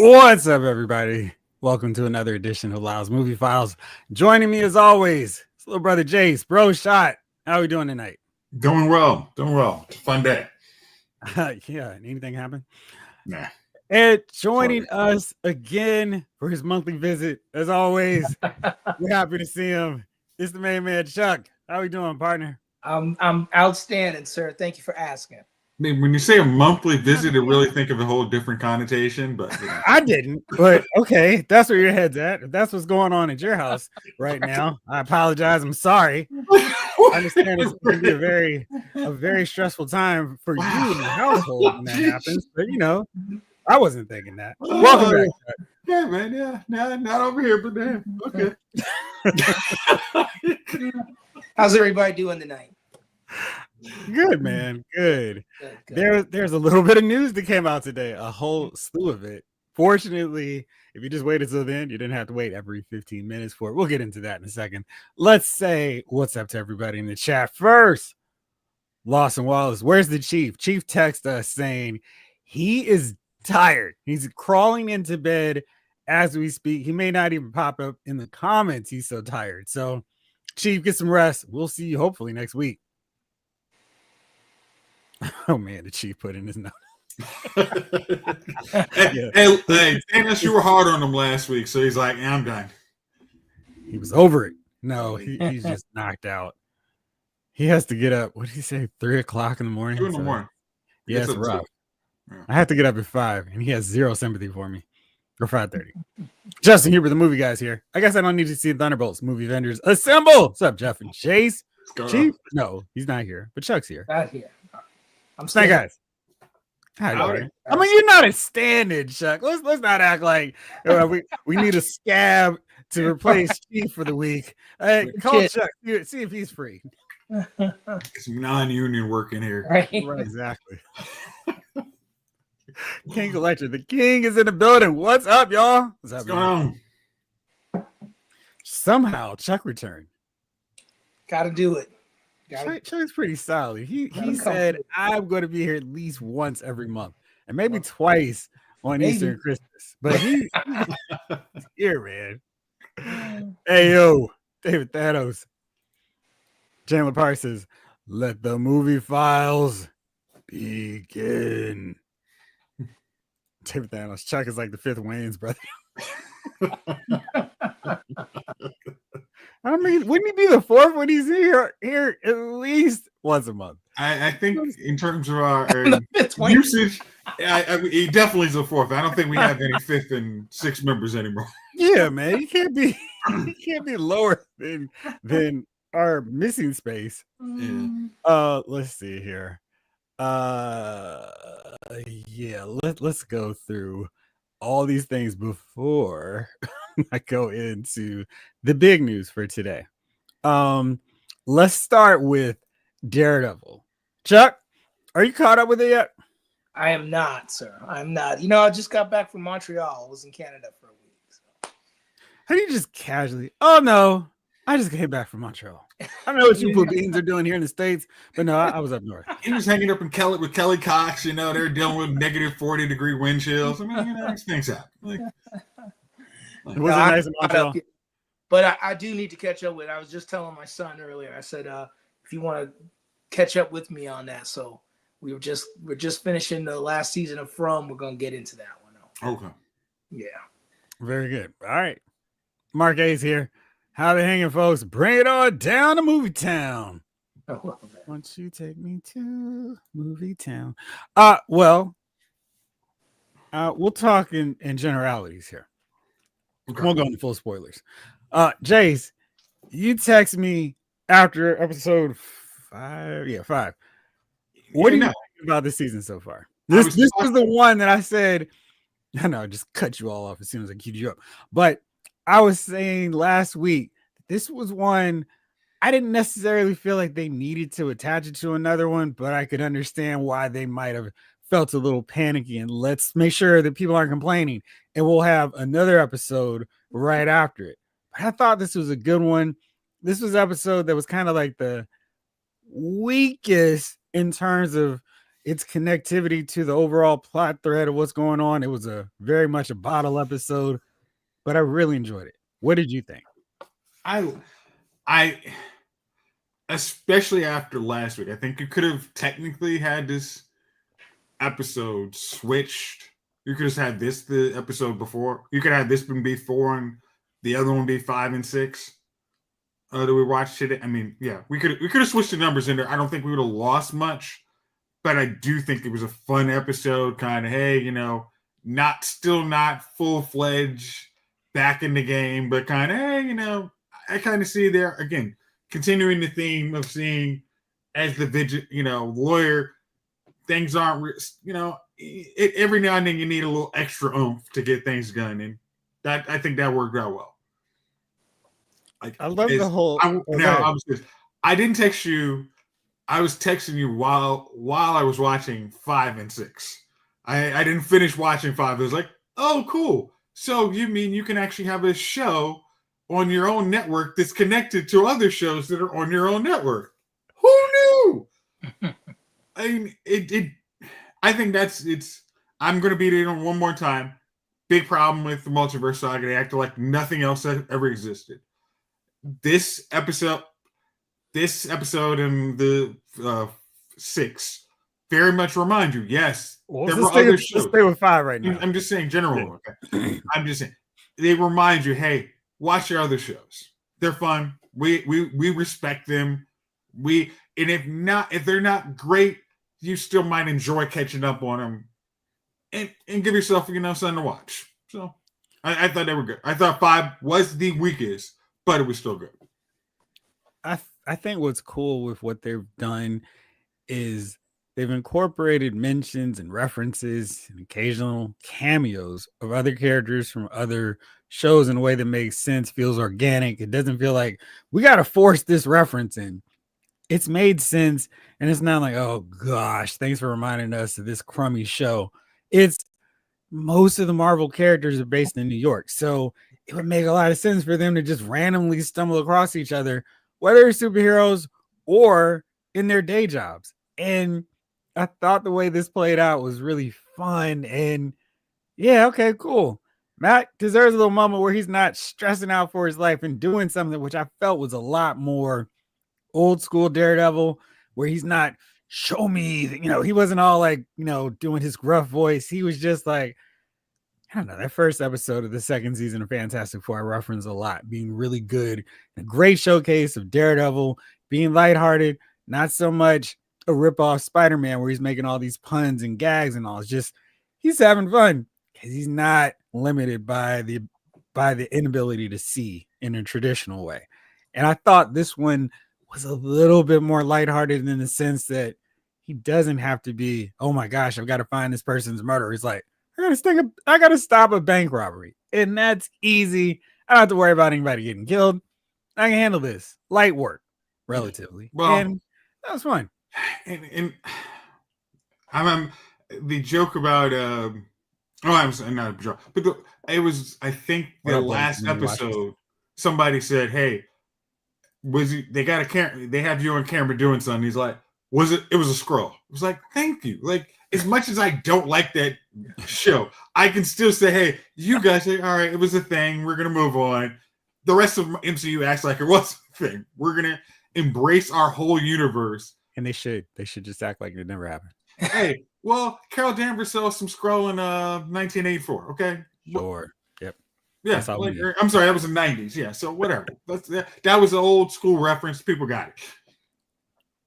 What's up, everybody? Welcome to another edition of Lyle's Movie Files. Joining me as always, it's little brother Jace. Bro Shot, how are we doing tonight? Doing well. It's a fun day. Yeah, anything happen? Nah. And joining us again for his monthly visit, as always, we're happy to see him. It's the main man, Chuck. How we doing, partner? I'm outstanding, sir. Thank you for asking. I mean, when you say a monthly visit, I really think of a whole different connotation, but I didn't, but okay, that's where your head's at. If that's what's going on at your house right now, I apologize. I'm sorry. I understand it's going to be a very stressful time for you and your household when that happens, but I wasn't thinking that. Welcome back. Yeah, man. Yeah, not over here, but damn. Okay. How's everybody doing tonight? Good, man. Good. There's a little bit of news that came out today, a whole slew of it. Fortunately, if you just waited till then, you didn't have to wait every 15 minutes for it. We'll get into that in a second. Let's say what's up to everybody in the chat first. Lawson Wallace, where's the chief? Chief texted us saying he is tired. He's crawling into bed as we speak. He may not even pop up in the comments. He's so tired. So, Chief, get some rest. We'll see you hopefully next week. Oh man, the chief put in his note. Hey, Dennis, you were hard on him last week, so he's like, I'm done. He was over it. No, he's just knocked out. He has to get up. What did he say? 3 o'clock in the morning? 2 in the morning. Yeah, it's rough. Yeah. I have to get up at 5, and he has zero sympathy for me. Or 5:30. Justin Huber, the movie guy's here. I guess I don't need to see Thunderbolts. Movie Avengers assemble. What's up, Jeff and Chase? Chief? No, he's not here, but Chuck's here. Not here. I'm staying, guys. I mean, you're not a stand-in, Chuck. Let's not act like we need a scab to replace Chief for the week. Hey, call Chuck. See if he's free. Some non-union work in here. Right, exactly. King Electra, the king is in the building. What's up, y'all? What's going on? Somehow, Chuck returned. Gotta do it. Chuck's pretty solid. He said, I'm going to be here at least once every month and maybe twice on Easter and Christmas. But he's here, man. Hey, yo, David Thanos. Chandler Park says, let the movie files begin. David Thanos. Chuck is like the fifth Wayne's brother. I mean, wouldn't he be the fourth when he's here at least once a month? I think in terms of our usage, he definitely is the fourth. I don't think we have any fifth and sixth members anymore. Yeah, man, he can't be lower than our missing space. Yeah. Let's see here. Yeah, let's go through all these things before I go into the big news for today. Let's start with Daredevil. Chuck, are you caught up with it yet? I am not, sir. I'm not. I just got back from Montreal. I was in Canada for a week. So. How do you just casually? Oh no, I just came back from Montreal. I don't know what you plebeians are doing here in the States, but no, I was up north. He was hanging up in with Kelly Cox. They're dealing with negative 40-degree wind chills. I mean, these things happen. Was it nice in Montreal? But I do need to catch up with it. I was just telling my son earlier. I said, if you want to catch up with me on that. So we're just finishing the last season of From. We're gonna get into that one. Okay. Yeah. Very good. All right. Mark A's here. How they hanging, folks? Bring it on down to Movie Town. Oh, well, won't you take me to Movie Town? We'll talk in generalities here. Okay. We'll go into full spoilers. Jace, you text me after episode 5. Yeah, 5. What do you think about this season so far? This was the one that I said, I know, I just cut you all off as soon as I queued you up. But I was saying last week, this was one I didn't necessarily feel like they needed to attach it to another one, but I could understand why they might have felt a little panicky. And let's make sure that people aren't complaining. And we'll have another episode right after it. But I thought this was a good one. This was an episode that was kind of like the weakest in terms of its connectivity to the overall plot thread of what's going on. It was a very much a bottle episode, but I really enjoyed it. What did you think? I especially after last week, I think you could have technically had this episode switched. You could have had this the episode before. You could have this been before and the other one be 5 and 6. That we watched today. I mean, yeah, we could have switched the numbers in there. I don't think we would have lost much, but I do think it was a fun episode. Kind of, hey, not full-fledged back in the game, but kind of, hey, I kind of see there again, continuing the theme of seeing as the lawyer, things aren't, every now and then you need a little extra oomph to get things done, and that I think that worked out well. I love the whole. I didn't text you. I was texting you while I was watching 5 and 6. I didn't finish watching 5. It was like, oh, cool. So you mean you can actually have a show on your own network that's connected to other shows that are on your own network? Who knew? I mean, I think it's. I'm going to beat it on one more time. Big problem with the multiverse saga. They acted like nothing else ever existed. This episode and the 6 very much remind you. Yes, there were other shows. Let's stay with 5 right now. I'm just saying general. Okay. I'm just saying they remind you. Hey, watch your other shows. They're fun. We respect them. If they're not great, you still might enjoy catching up on them, and give yourself something to watch. So I thought they were good. I thought 5 was the weakest, but it was still good. I think what's cool with what they've done is they've incorporated mentions and references and occasional cameos of other characters from other shows in a way that makes sense, feels organic. It doesn't feel like we got to force this reference in. It's made sense, and it's not like, oh gosh, thanks for reminding us of this crummy show. It's most of the Marvel characters are based in New York, so it would make a lot of sense for them to just randomly stumble across each other, whether they're superheroes or in their day jobs. And I thought the way this played out was really fun. And yeah, okay, cool. Matt deserves a little moment where he's not stressing out for his life and doing something which I felt was a lot more old school Daredevil, where he's not show me, he wasn't all like, doing his gruff voice. He was just like, I don't know, that first episode of the second season of Fantastic Four I reference a lot, being really good. A great showcase of Daredevil being lighthearted, not so much a ripoff Spider-Man where he's making all these puns and gags and all. It's just he's having fun because he's not limited by the inability to see in a traditional way. And I thought this one was a little bit more lighthearted in the sense that he doesn't have to be, oh my gosh, I've got to find this person's murderer. He's like, I gotta stop a bank robbery, and that's easy. I don't have to worry about anybody getting killed. I can handle this. Light work, relatively. Well, and that was fun. And I'm the joke about I'm not a joke, but it was. I think the last episode, somebody said, "Hey, they got a camera? They have you on camera doing something?" He's like, "Was it? It was a scroll." I was like, "Thank you." Like, as much as I don't like that show, I can still say, hey, you guys say, all right, it was a thing. We're going to move on. The rest of MCU acts like it was a thing. We're going to embrace our whole universe. And they should just act like it never happened. Hey, well, Carol Danvers saw some scroll in 1984. Okay. Sure. Yep. Yeah. I'm sorry. That was the 90s. Yeah. So whatever. That was an old school reference. People got it.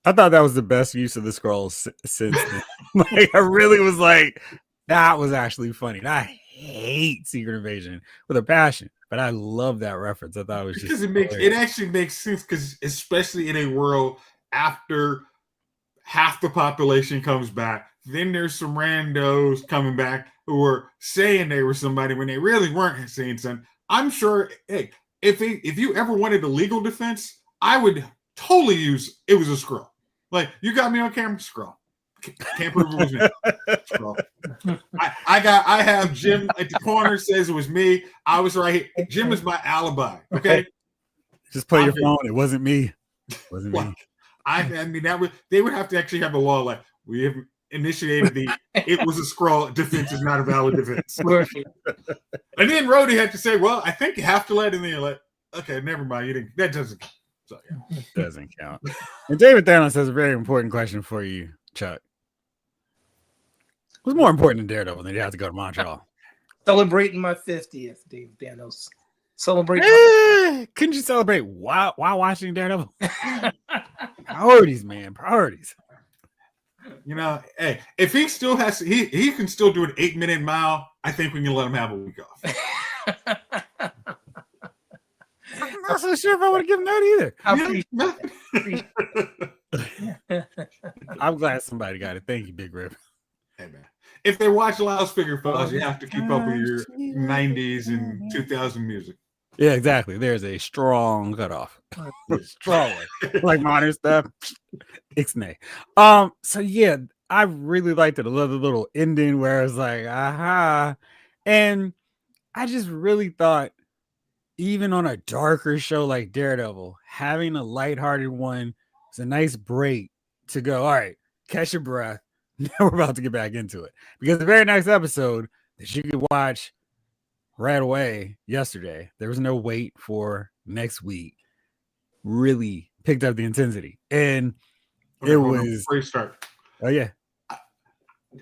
I thought that was the best use of the scrolls since then. Like, I really was like, that was actually funny. And I hate Secret Invasion with a passion, but I love that reference. I thought it was because it actually makes sense, because especially in a world after half the population comes back, then there's some randos coming back who were saying they were somebody when they really weren't saying something. I'm sure, hey, if you ever wanted a legal defense, I would totally use it was a scroll. Like, you got me on camera, scroll. Can't prove it was me. Scroll. I have Jim at the corner says it was me. I was right here. Jim is my alibi. Okay. Just play your phone. It wasn't me. It wasn't me. I mean, they would have to actually have a law like initiated the "it was a scroll, defense is not a valid defense." Right. And then Rhodey had to say, "Well, I think you have to let in the like." Okay, never mind. You didn't. That doesn't count. So yeah, Doesn't count. And David Thanos has a very important question for you, Chuck. What's more important than Daredevil than you have to go to Montreal? Celebrating my 50th, Dave Thanos. Celebrate. Couldn't you celebrate while watching Daredevil? Priorities, man. Priorities. you know, hey, if he still has, he can still do an 8-minute mile. I think we can let him have a week off. I'm not so sure if I would have given that either. I'm glad somebody got it. Thank you, Big Rip. Hey man, if they watch Lyle's Figure Fellas, you have to keep up with your 90s and 2000 music. Yeah, exactly. There's a strong cutoff. Strong one. Like modern stuff. Ixnay. So yeah, I really liked it. I love the little ending where it's like, aha. And I just really thought, even on a darker show like Daredevil, having a lighthearted one is a nice break to go, all right, catch your breath. Now we're about to get back into it. Because the very next episode that you could watch right away yesterday, there was no wait for next week, really picked up the intensity. And Okay, it hold on, was. before you start. Oh, yeah.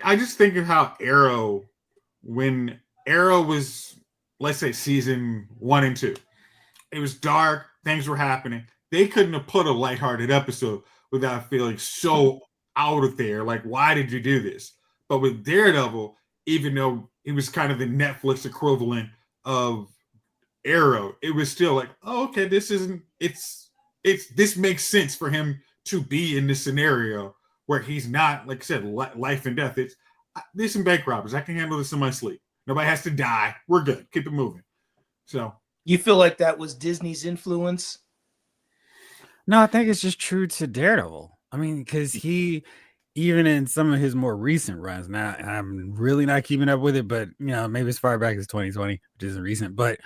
I just think of how Arrow, when Arrow was, let's say, season 1 and 2, it was dark, things were happening. They couldn't have put a lighthearted episode without feeling so out of there. Like, why did you do this? But with Daredevil, even though it was kind of the Netflix equivalent of Arrow, it was still like, oh, okay, this makes sense for him to be in this scenario where he's not, like I said, life and death. There's some bank robbers. I can handle this in my sleep. Nobody has to die. We're good. Keep it moving. So you feel like that was Disney's influence? No, I think it's just true to Daredevil. I mean, because he, even in some of his more recent runs, now I'm really not keeping up with it, but maybe as far back as 2020, which isn't recent, but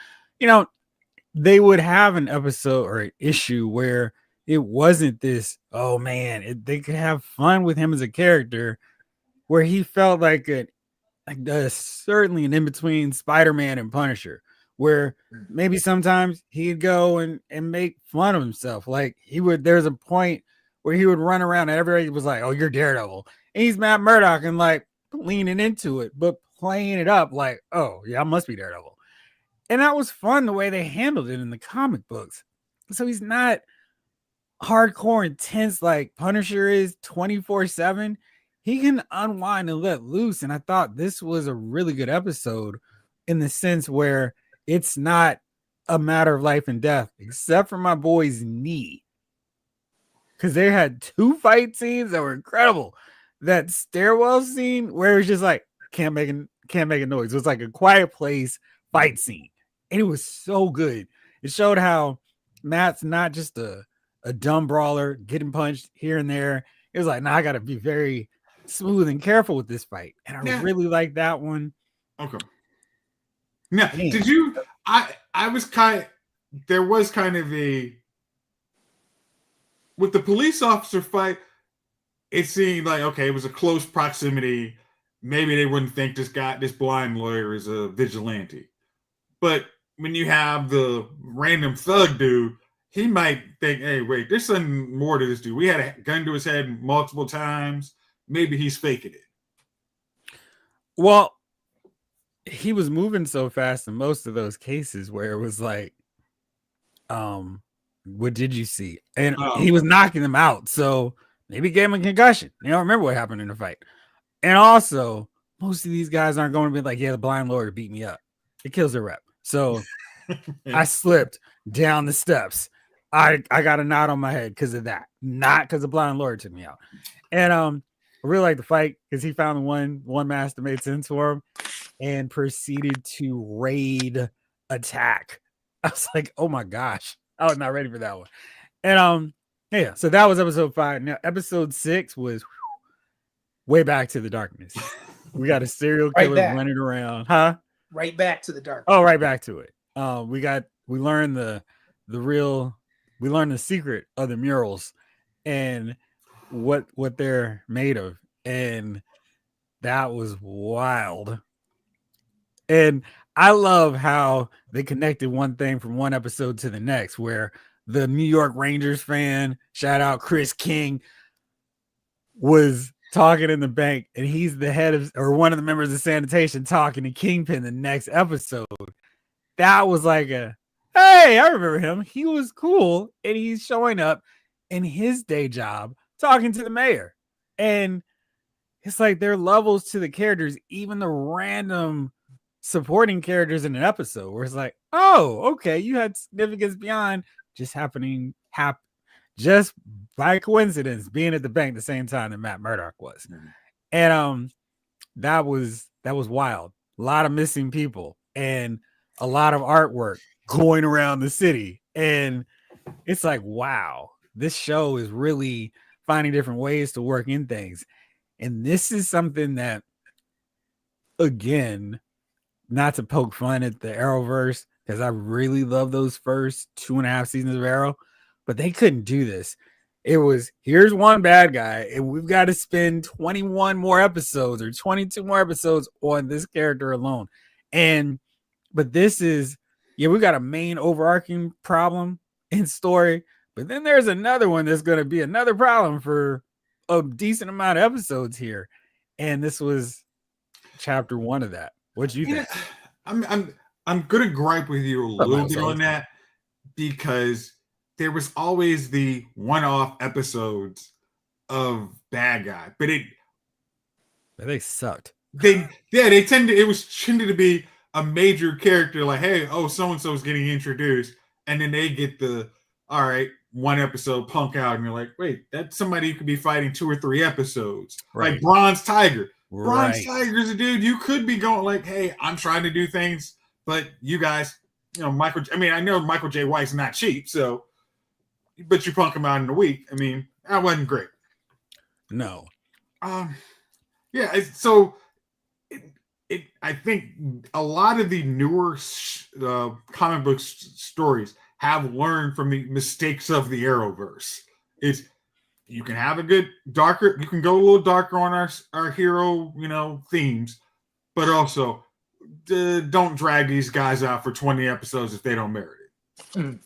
they would have an episode or an issue where it wasn't this, oh man, they could have fun with him as a character, where he felt like certainly an in-between Spider-Man and Punisher, where maybe sometimes he'd go and make fun of himself. Like there's a point where he would run around and everybody was like, oh, you're Daredevil. And he's Matt Murdock and like leaning into it, but playing it up like, oh yeah, I must be Daredevil. And that was fun the way they handled it in the comic books. So he's not hardcore intense like Punisher is 24/7. He can unwind and let loose. And I thought this was a really good episode in the sense where it's not a matter of life and death, except for my boy's knee. Because they had 2 fight scenes that were incredible. That stairwell scene where it was just like, can't make a noise. It was like a Quiet Place fight scene. And it was so good. It showed how Matt's not just a dumb brawler getting punched here and there. It was like, I got to be very smooth and careful with this fight. And I really like that one. Okay. Now, did you? I was there was kind of a, with the police officer fight, it seemed like, okay, it was a close proximity. Maybe they wouldn't think this blind lawyer is a vigilante. But when you have the random thug dude, he might think, hey, wait, there's something more to this dude. We had a gun to his head multiple times. Maybe he's faking it. Well, he was moving so fast in most of those cases where it was like, what did you see? And he was knocking them out. So maybe he gave him a concussion. You don't remember what happened in the fight. And also, most of these guys aren't going to be like, yeah, the blind lawyer beat me up. It kills their rep. So I slipped down the steps. I got a knot on my head because of that. Not because the blind lawyer took me out. And I really like the fight because he found one mask that made sense for him and proceeded to raid attack. I was like, oh my gosh, I was not ready for that one. And yeah, so that was episode 5. Now episode 6 was way back to the darkness. We got a serial killer running around, huh? Right back to the dark. Oh, right back to it. We learned we learned the secret of the murals and what they're made of. and that was wild. And I love how they connected one thing from one episode to the next, where the New York Rangers fan, shout out Chris King, was talking in the bank, and he's the head of, or one of the members of sanitation, talking to Kingpin the next episode. That was like a, hey, I remember him. He was cool, and he's showing up in his day job talking to the mayor. And it's like there are levels to the characters, even the random supporting characters in an episode, where it's like, oh, okay, you had significance beyond just just by coincidence being at the bank the same time that Matt Murdock was. And that was wild. A lot of missing people and a lot of artwork going around the city. And it's like, wow, this show is really finding different ways to work in things. And this is something that, again, not to poke fun at the Arrowverse, because I really love those first 2.5 seasons of Arrow, but they couldn't do this. It was, here's one bad guy, and we've got to spend 21 more episodes or 22 more episodes on this character alone. But this is, we've got a main overarching problem in story, but then there's another one that's going to be another problem for a decent amount of episodes here. And this was chapter 1 of that. What do you think? I'm gonna gripe with you a little bit on that, because there was always the one-off episodes of bad guy, but they sucked. It tended to be a major character, like, hey, oh, so and so is getting introduced, and then they get the, all right, one episode punk out, and you're like, wait, that's somebody who could be fighting 2 or 3 episodes, right? Like Bronze Tiger. Bronze Tiger's a dude you could be going like, hey, I'm trying to do things, but you guys, I know Michael J. White's not cheap, so, but you punk him out in a week. I mean, that wasn't great. No. So I think a lot of the newer comic book stories have learned from the mistakes of the Arrowverse. You can have a good darker, you can go a little darker on our hero, themes, but also don't drag these guys out for 20 episodes if they don't merit it.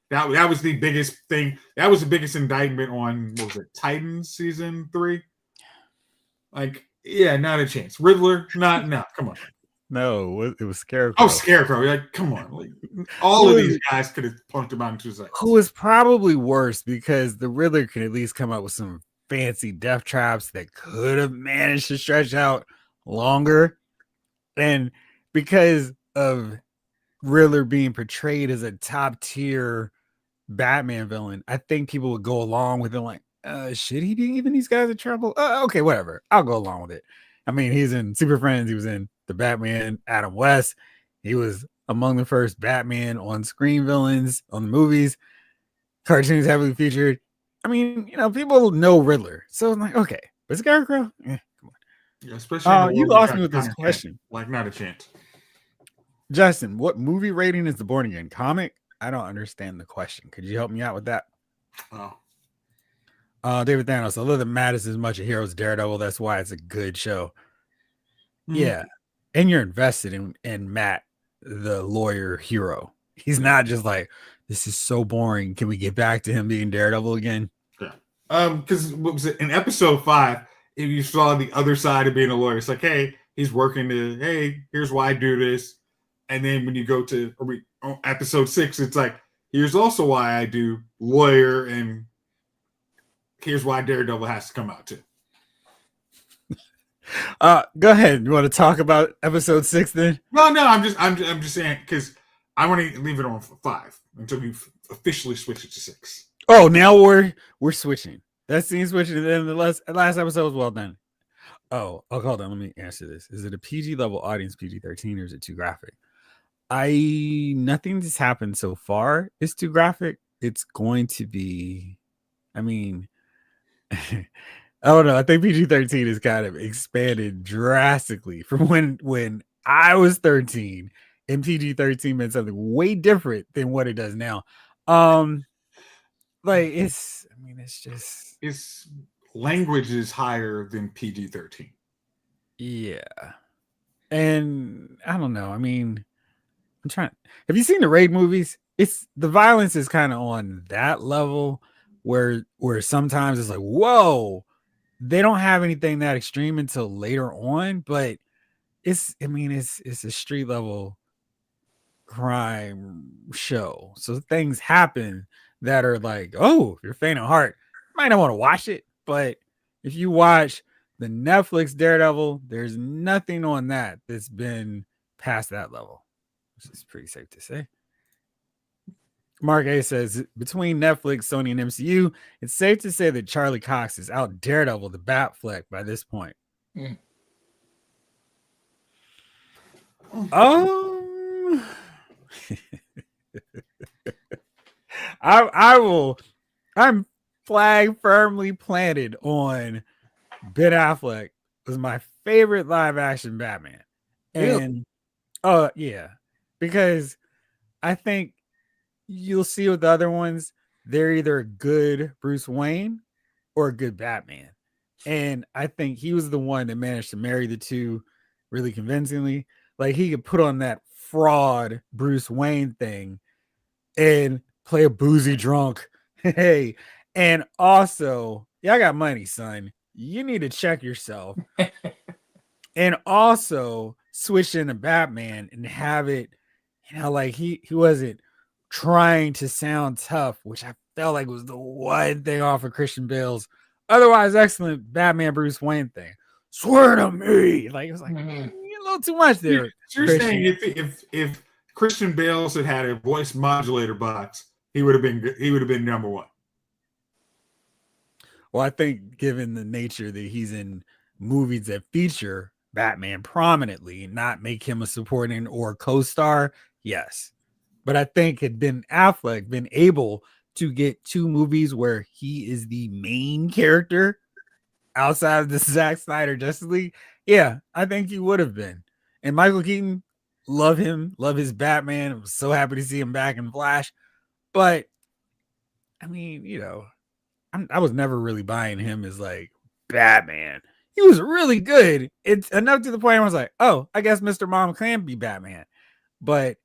That was the biggest thing. That was the biggest indictment on, what was it, Titans season 3? Like, yeah, not a chance. Riddler, no, come on. No, it was Scarecrow. Oh, Scarecrow. Like, come on. Like, all of these guys could have punked him out in 2 seconds. Who is probably worse, because the Riddler can at least come up with some fancy death traps that could have managed to stretch out longer. And because of Riddler being portrayed as a top tier Batman villain, I think people would go along with it like, should he be giving these guys a trouble? Okay, whatever. I'll go along with it. I mean, he's in Super Friends. He was in the Batman, Adam West. He was among the first Batman on screen villains on the movies. Cartoons heavily featured. I mean, people know Riddler. So I'm like, okay. But Scarecrow? Come on. Yeah, especially you lost me with this question. Like, not a chance. Justin, what movie rating is the Born Again comic? I don't understand the question. Could you help me out with that? David Thanos, I love that Matt is as much a hero as Daredevil. That's why it's a good show. Yeah. And you're invested in Matt, the lawyer hero. He's not just like, this is so boring. Can we get back to him being Daredevil again? Yeah. Because what was it in episode 5? If you saw the other side of being a lawyer, it's like, hey, he's working hey, here's why I do this. And then when you go to episode 6, it's like, here's also why I do lawyer, and here's why Daredevil has to come out too. Go ahead. You want to talk about episode 6 then? No, I'm just saying, because I want to leave it on 5 until we officially switch it to 6. Oh, now we're switching. That scene switching, and then the last episode was well done. Oh, hold on. Let me answer this. Is it a PG level audience, PG-13, or is it too graphic? Nothing that's happened so far is too graphic. It's going to be, I mean, I don't know. I think PG-13 is kind of expanded drastically from when I was 13, and PG-13 meant something way different than what it does now. Like it's language is higher than PG-13. Yeah. And I don't know. I mean, I'm trying. Have you seen the Raid movies? It's the violence is kind of on that level where sometimes it's like, whoa, they don't have anything that extreme until later on, but it's a street level crime show. So things happen that are like, oh, if you're faint of heart, you might not want to watch it. But if you watch the Netflix Daredevil, there's nothing on that that's been past that level, which is pretty safe to say. Mark A says, between Netflix, Sony, and MCU, it's safe to say that Charlie Cox is out Daredevil the Batfleck by this point. Mm. I'm flag firmly planted on Ben Affleck was my favorite live action Batman. And yeah, because I think you'll see with the other ones, they're either a good Bruce Wayne or a good Batman. And I think he was the one that managed to marry the two really convincingly. Like he could put on that fraud Bruce Wayne thing and play a boozy drunk. Hey, and also, yeah, I got money, son. You need to check yourself. And also switch into Batman and have it, like he wasn't trying to sound tough, which I felt like was the one thing off of Christian Bale's otherwise excellent Batman Bruce Wayne thing. Swear to me. Like it was like a little too much there. You're saying if Christian Bale had a voice modulator box, he would have been number one. Well, I think given the nature that he's in movies that feature Batman prominently, not make him a supporting or co-star, yes. But I think had Ben Affleck been able to get two movies where he is the main character outside of the Zack Snyder Justice League, yeah, I think he would have been. And Michael Keaton, love him, love his Batman. I'm so happy to see him back in Flash. But I mean, I was never really buying him as like Batman. He was really good. It's enough to the point where I was like, oh, I guess Mr. Mom can be Batman. But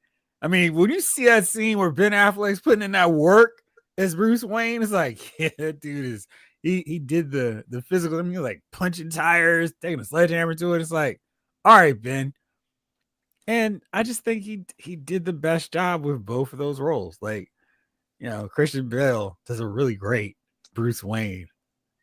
I mean, when you see that scene where Ben Affleck's putting in that work as Bruce Wayne, it's like, yeah, that dude is he did the physical. I mean, like punching tires, taking a sledgehammer to it. It's like, all right, Ben. And I just think he did the best job with both of those roles. Like, Christian Bale does a really great Bruce Wayne,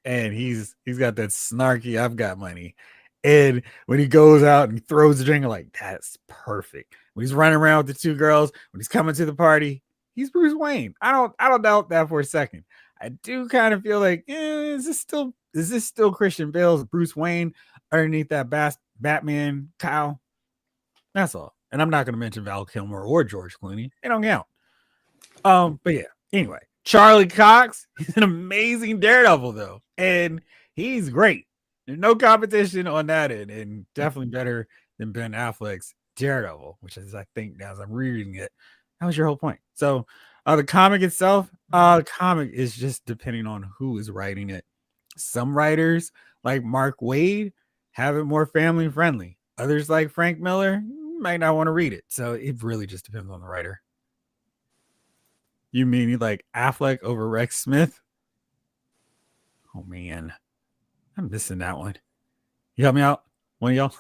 and he's got that snarky I've got money. And when he goes out and throws the drink, I'm like, that's perfect. When he's running around with the two girls, when he's coming to the party, he's Bruce Wayne. I don't doubt that for a second. I do kind of feel like, is this still Christian Bale's Bruce Wayne underneath that Batman cowl? That's all. And I'm not going to mention Val Kilmer or George Clooney. They don't count. But yeah, anyway, Charlie Cox, he's an amazing Daredevil though. And he's great. There's no competition on that end, and definitely better than Ben Affleck's Daredevil, which is, I think, as I'm reading it, that was your whole point. So the comic itself, the comic is just depending on who is writing it. Some writers like Mark Waid have it more family friendly. Others like Frank Miller might not want to read it. So it really just depends on the writer. You mean you like Affleck over Rex Smith? Oh man, I'm missing that one. You help me out, one of y'all?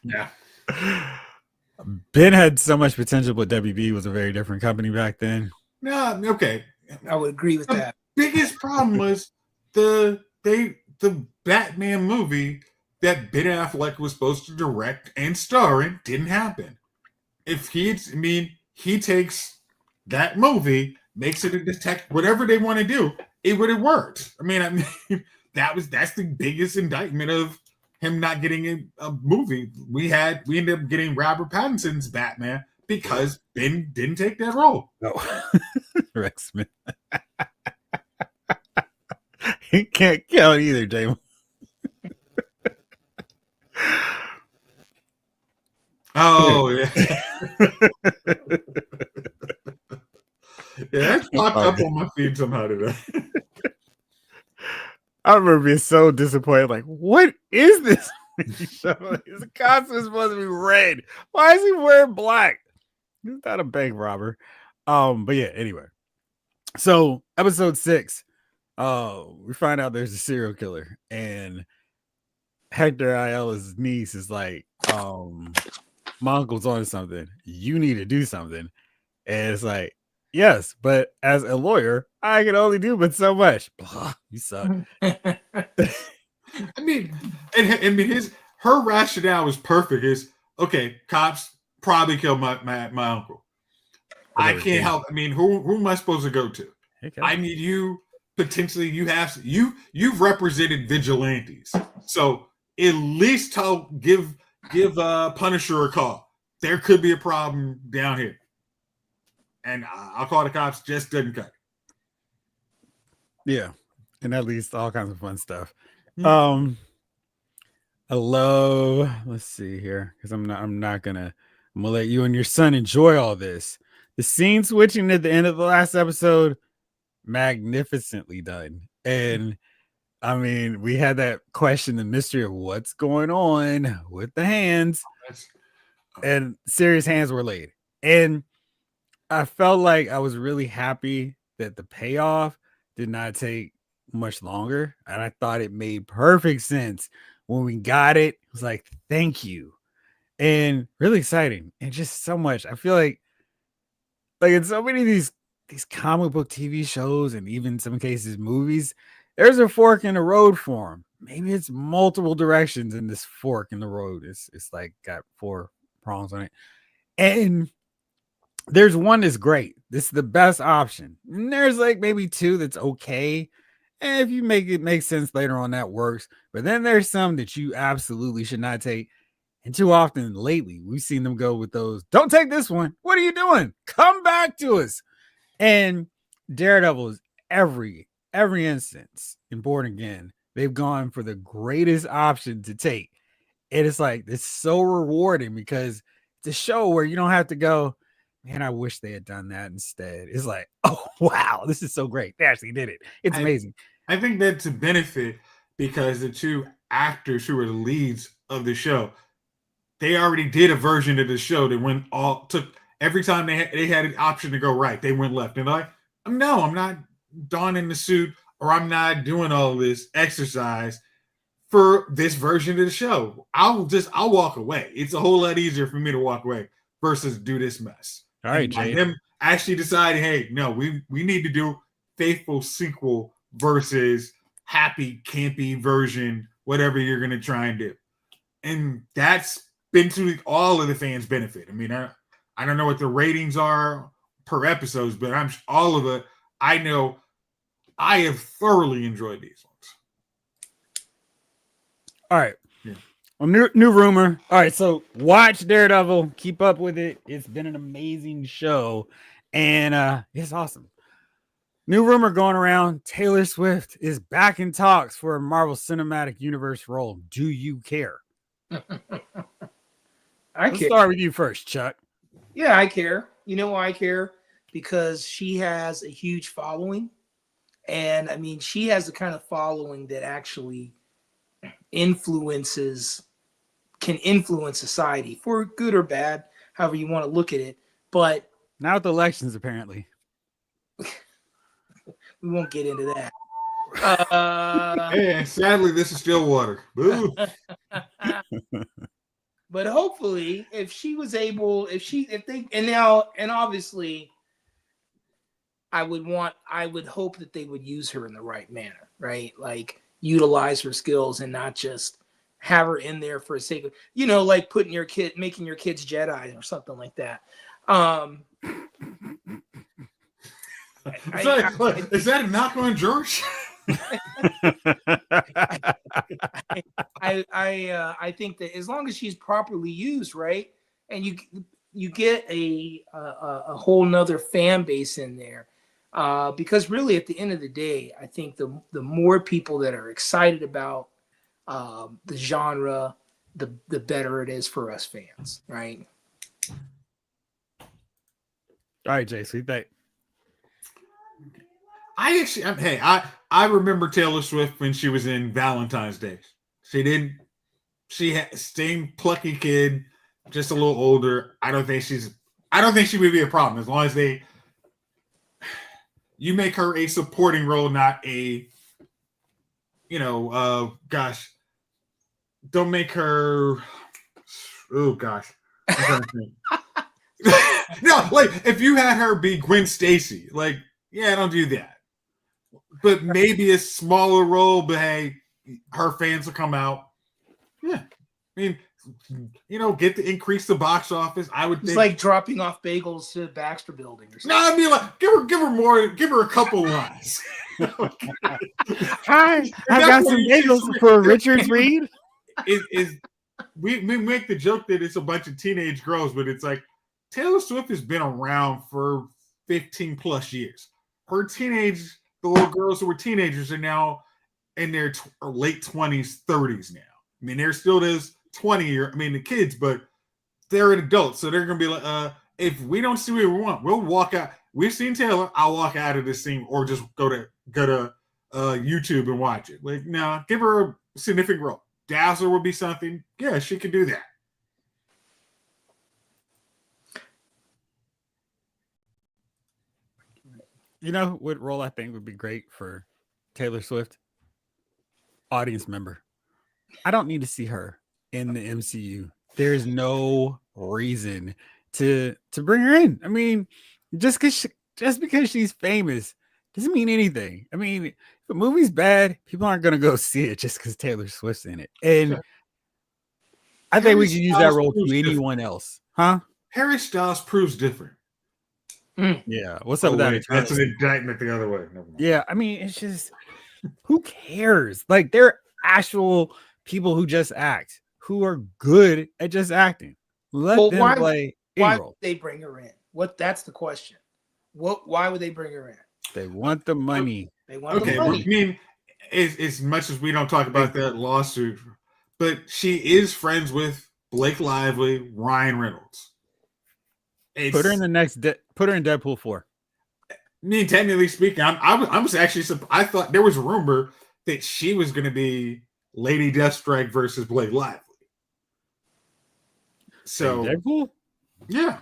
Yeah. Ben had so much potential, but WB was a very different company back then. No, okay. I would agree with that. Biggest problem was the Batman movie that Ben Affleck was supposed to direct and star in didn't happen. He takes that movie, makes it a detective, whatever they want to do, it would have worked. That's the biggest indictment of him not getting a movie. We ended up getting Robert Pattinson's Batman because Ben didn't take that role. No. Rex Smith. He can't count either, Damon. Oh yeah. Yeah, that's popped up on my feed somehow today. I remember being so disappointed. Like, what is this show? His costume is supposed to be red. Why is he wearing black? He's not a bank robber. But yeah, anyway. So episode 6, we find out there's a serial killer, and Hector Ayala's niece is like, my uncle's on something. You need to do something. And it's like, yes, but as a lawyer, I can only do but so much. Blah, you suck. I mean, her rationale was perfect. Is okay, cops probably killed my uncle. I can't help. I mean, who am I supposed to go to? Okay. I need you. Potentially, you've represented vigilantes, so at least give Punisher a call. There could be a problem down here, and I'll call the cops. Just doesn't cut. Yeah, and that leads to all kinds of fun stuff. Mm-hmm. I love. Let's see here, because I'm gonna let you and your son enjoy all this. The scene switching at the end of the last episode, magnificently done. And I mean, we had that question, the mystery of what's going on with the hands, and serious hands were laid. And I felt like I was really happy that the payoff did not take much longer. And I thought it made perfect sense when we got it. It was like, thank you. And really exciting. And just so much. I feel like in so many of these comic book TV shows, and even in some cases movies, there's a fork in the road for them. Maybe it's multiple directions in this fork in the road. It's like got 4 prongs on it. And there's one that's great. This is the best option. And there's like maybe 2 that's okay. And if you make it make sense later on, that works. But then there's some that you absolutely should not take. And too often lately, we've seen them go with those. Don't take this one. What are you doing? Come back to us. And Daredevil is every instance in Born Again, they've gone for the greatest option to take. And it's like, it's so rewarding because it's a show where you don't have to go, man, I wish they had done that instead. It's like, oh, wow, this is so great. They actually did it. It's amazing. I think that's a benefit because the 2 actors who were the leads of the show, they already did a version of the show that took every time they had an option to go right, they went left. And like, no, I'm not donning the suit, or I'm not doing all this exercise for this version of the show. I'll walk away. It's a whole lot easier for me to walk away versus do this mess. All right, Jay. Them actually deciding, hey, no, we need to do faithful sequel versus happy campy version, whatever you're gonna try and do. And that's been to all of the fans' benefit. I mean, I don't know what the ratings are per episodes, but I'm all of it. I know I have thoroughly enjoyed these ones. All right. Yeah. Well, new rumor. All right, so watch Daredevil. Keep up with it. It's been an amazing show, and it's awesome. New rumor going around: Taylor Swift is back in talks for a Marvel Cinematic Universe role. Do you care? Let's start with you first, Chuck. Yeah, I care. You know why I care? Because she has a huge following. And I mean, she has the kind of following that actually can influence society for good or bad, however you want to look at it. But now with the elections, apparently. We won't get into that. Hey, sadly, this is Stillwater. Boo. But hopefully, if she was able, obviously, I would hope that they would use her in the right manner, right? Like utilize her skills and not just have her in there for a sake of, like making your kids Jedi or something like that. Is that a knock on George? I think that as long as she's properly used, right, and you get a whole nother fan base in there, because really at the end of the day, I think the more people that are excited about the genre, the better it is for us fans, right? All right, JC, I remember Taylor Swift when she was in Valentine's Day. She had same plucky kid, just a little older. I don't think she would be a problem as long as you make her a supporting role, not a, don't make her, oh gosh. No, like if you had her be Gwen Stacy, like, yeah, don't do that. But maybe a smaller role, but hey, her fans will come out. Yeah. I mean, get to increase the box office. I would think it's like dropping off bagels to Baxter Building or something. No, I mean, like, give her a couple lines. Hi, I got some bagels for Richard Reed. We make the joke that it's a bunch of teenage girls, but it's like Taylor Swift has been around for 15 plus years. The little girls who were teenagers are now in their late 20s, 30s now. I mean, they're still those 20-year, the kids, but they're adults, so they're gonna be like, if we don't see what we want, we'll walk out. We've seen Taylor, I'll walk out of this scene, or just go to YouTube and watch it. Like, no, give her a significant role. Dazzler would be something. Yeah, she could do that. What role I think would be great for Taylor Swift? Audience member. I don't need to see her in the MCU. There's no reason to bring her in. I mean, just because she's famous doesn't mean anything. I mean, if a movie's bad, people aren't gonna go see it just because Taylor Swift's in it. And I think we can use that role to anyone else, huh? Harry Styles proves different. Yeah, what's up with that? That's an indictment the other way. Yeah, I mean, it's just, who cares? Like, they're actual people who just act, who are good at just acting. Let them play. Why would they bring her in? That's the question. Why would they bring her in? They want the money. They want the money. I mean, as much as we don't talk about that lawsuit, but she is friends with Blake Lively, Ryan Reynolds. Put her in Deadpool 4. I mean, technically speaking, I was actually, I thought there was a rumor that she was going to be Lady Deathstrike versus Blake Lively. So Lady Deadpool? Yeah.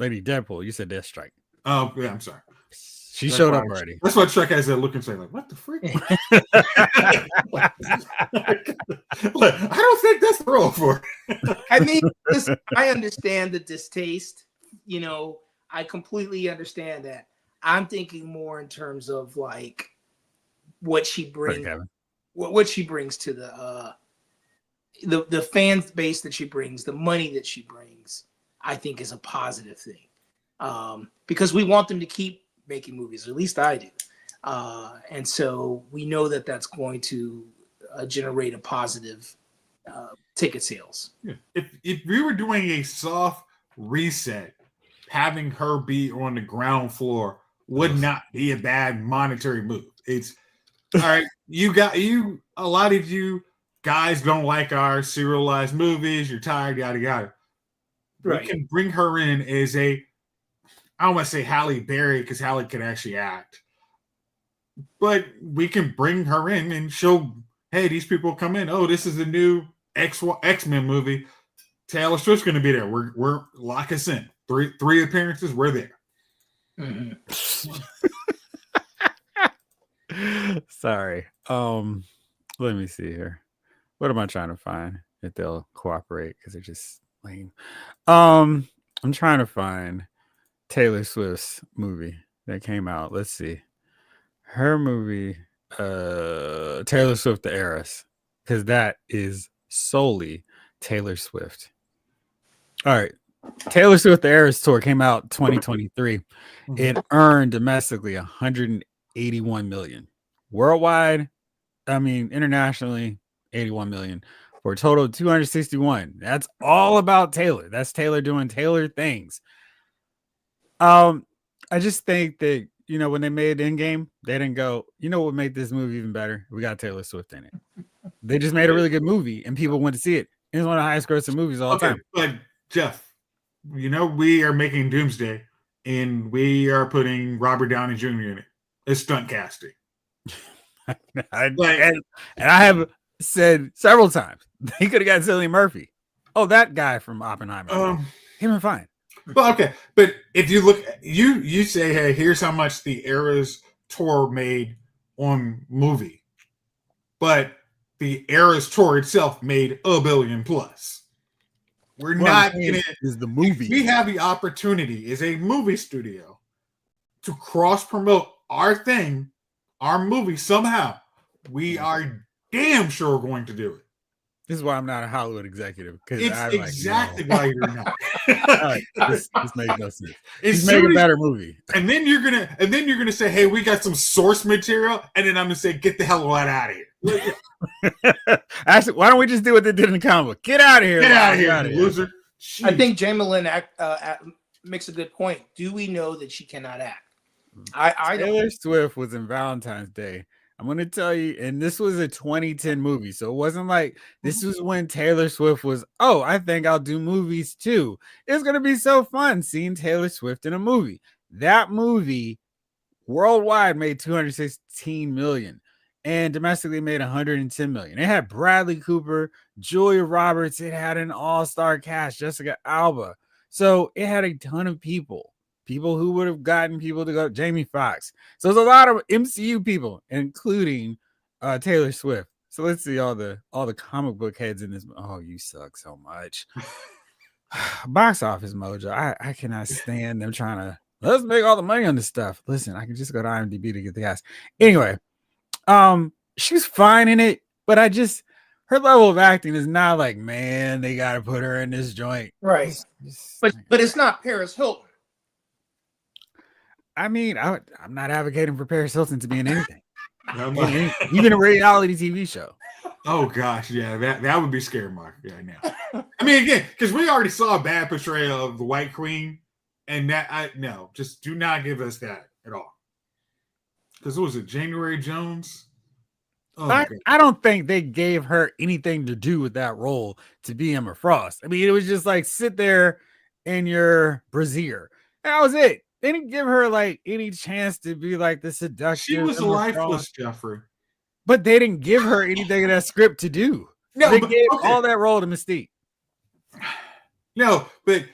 Lady Deadpool. You said Deathstrike. Oh, yeah, I'm sorry. She showed up already. That's why Chuck has that look and say, like, what the freak? I don't think that's the role for her. I mean, I understand the distaste. I completely understand that. I'm thinking more in terms of like what she brings, what she brings to the fan base that she brings, the money that she brings. I think is a positive thing, because we want them to keep making movies, or at least I do, and so we know that that's going to generate a positive ticket sales. Yeah. If we were doing a soft reset, having her be on the ground floor would not be a bad monetary move. It's all right. A lot of you guys don't like our serialized movies. You're tired, yada yada. Right. We can bring her in as I don't want to say Halle Berry because Halle can actually act, but we can bring her in and show, hey, these people come in. Oh, this is the new X-Men movie. Taylor Swift's going to be there. We're lock us in. Three appearances. We're there. Mm-hmm. Sorry. Let me see here. What am I trying to find if they'll cooperate? Because they're just lame. I'm trying to find Taylor Swift's movie that came out. Let's see. Her movie, Taylor Swift the Heiress, because that is solely Taylor Swift. All right. Taylor Swift the Heiress tour came out 2023. It earned domestically 181 million. Worldwide, internationally, 81 million. For a total of 261. That's all about Taylor. That's Taylor doing Taylor things. I just think that, when they made Endgame, they didn't go, what made this movie even better? We got Taylor Swift in it. They just made a really good movie and people went to see it. It's one of the highest grossing movies of all time. But Jeff, we are making Doomsday and we are putting Robert Downey Jr. in it. is stunt casting. and I have said several times they could have got Cillian Murphy. Oh, that guy from Oppenheimer. Him and fine. Well, okay, but if you look, you say, hey, here's how much the Eras tour made on movie, but the Eras tour itself made $1 billion plus. We're not in it. Is the movie? We have the opportunity as a movie studio to cross promote our thing, our movie somehow. We are damn sure going to do it. This is why I'm not a Hollywood executive. It's exactly why you're not. This makes no sense. Just make a better movie. And then you're gonna say, "Hey, we got some source material," and then I'm gonna say, "Get the hell out of here." Actually, why don't we just do what they did in the comic book? Get out of here! Get out of here, loser! Jeez. I think Jamelyn makes a good point. Do we know that she cannot act? Taylor Swift was in Valentine's Day. I'm going to tell you, and this was a 2010 movie, so it wasn't like this was when Taylor Swift was, oh, I think I'll do movies too. It's going to be so fun seeing Taylor Swift in a movie. That movie worldwide made 216 million and domestically made 110 million. It had Bradley Cooper, Julia Roberts, it had an all-star cast, Jessica Alba. So it had a ton of people who would have gotten people to go, Jamie Foxx. So there's a lot of MCU people, including Taylor Swift. So let's see all the comic book heads in this. Oh, you suck so much. Box Office Mojo. I cannot stand them trying to let's make all the money on this stuff. Listen, I can just go to IMDb to get the cast. Anyway, she's fine in it, but her level of acting is not like, man, they got to put her in this joint. Right. But it's not Paris Hilton. I mean, I'm not advocating for Paris Hilton to be in anything, even a reality TV show. Oh gosh, yeah, that would be scary mark right now. I mean, again, because we already saw a bad portrayal of the White Queen, and just do not give us that at all. Because what was it, January Jones? Oh, I don't think they gave her anything to do with that role to be Emma Frost. I mean, it was just like sit there in your brassiere. That was it. They didn't give her like any chance to be like the seductive. She was lifeless, Jeffrey. But they didn't give her anything in that script to do. No, they gave all that role to Mystique. No, but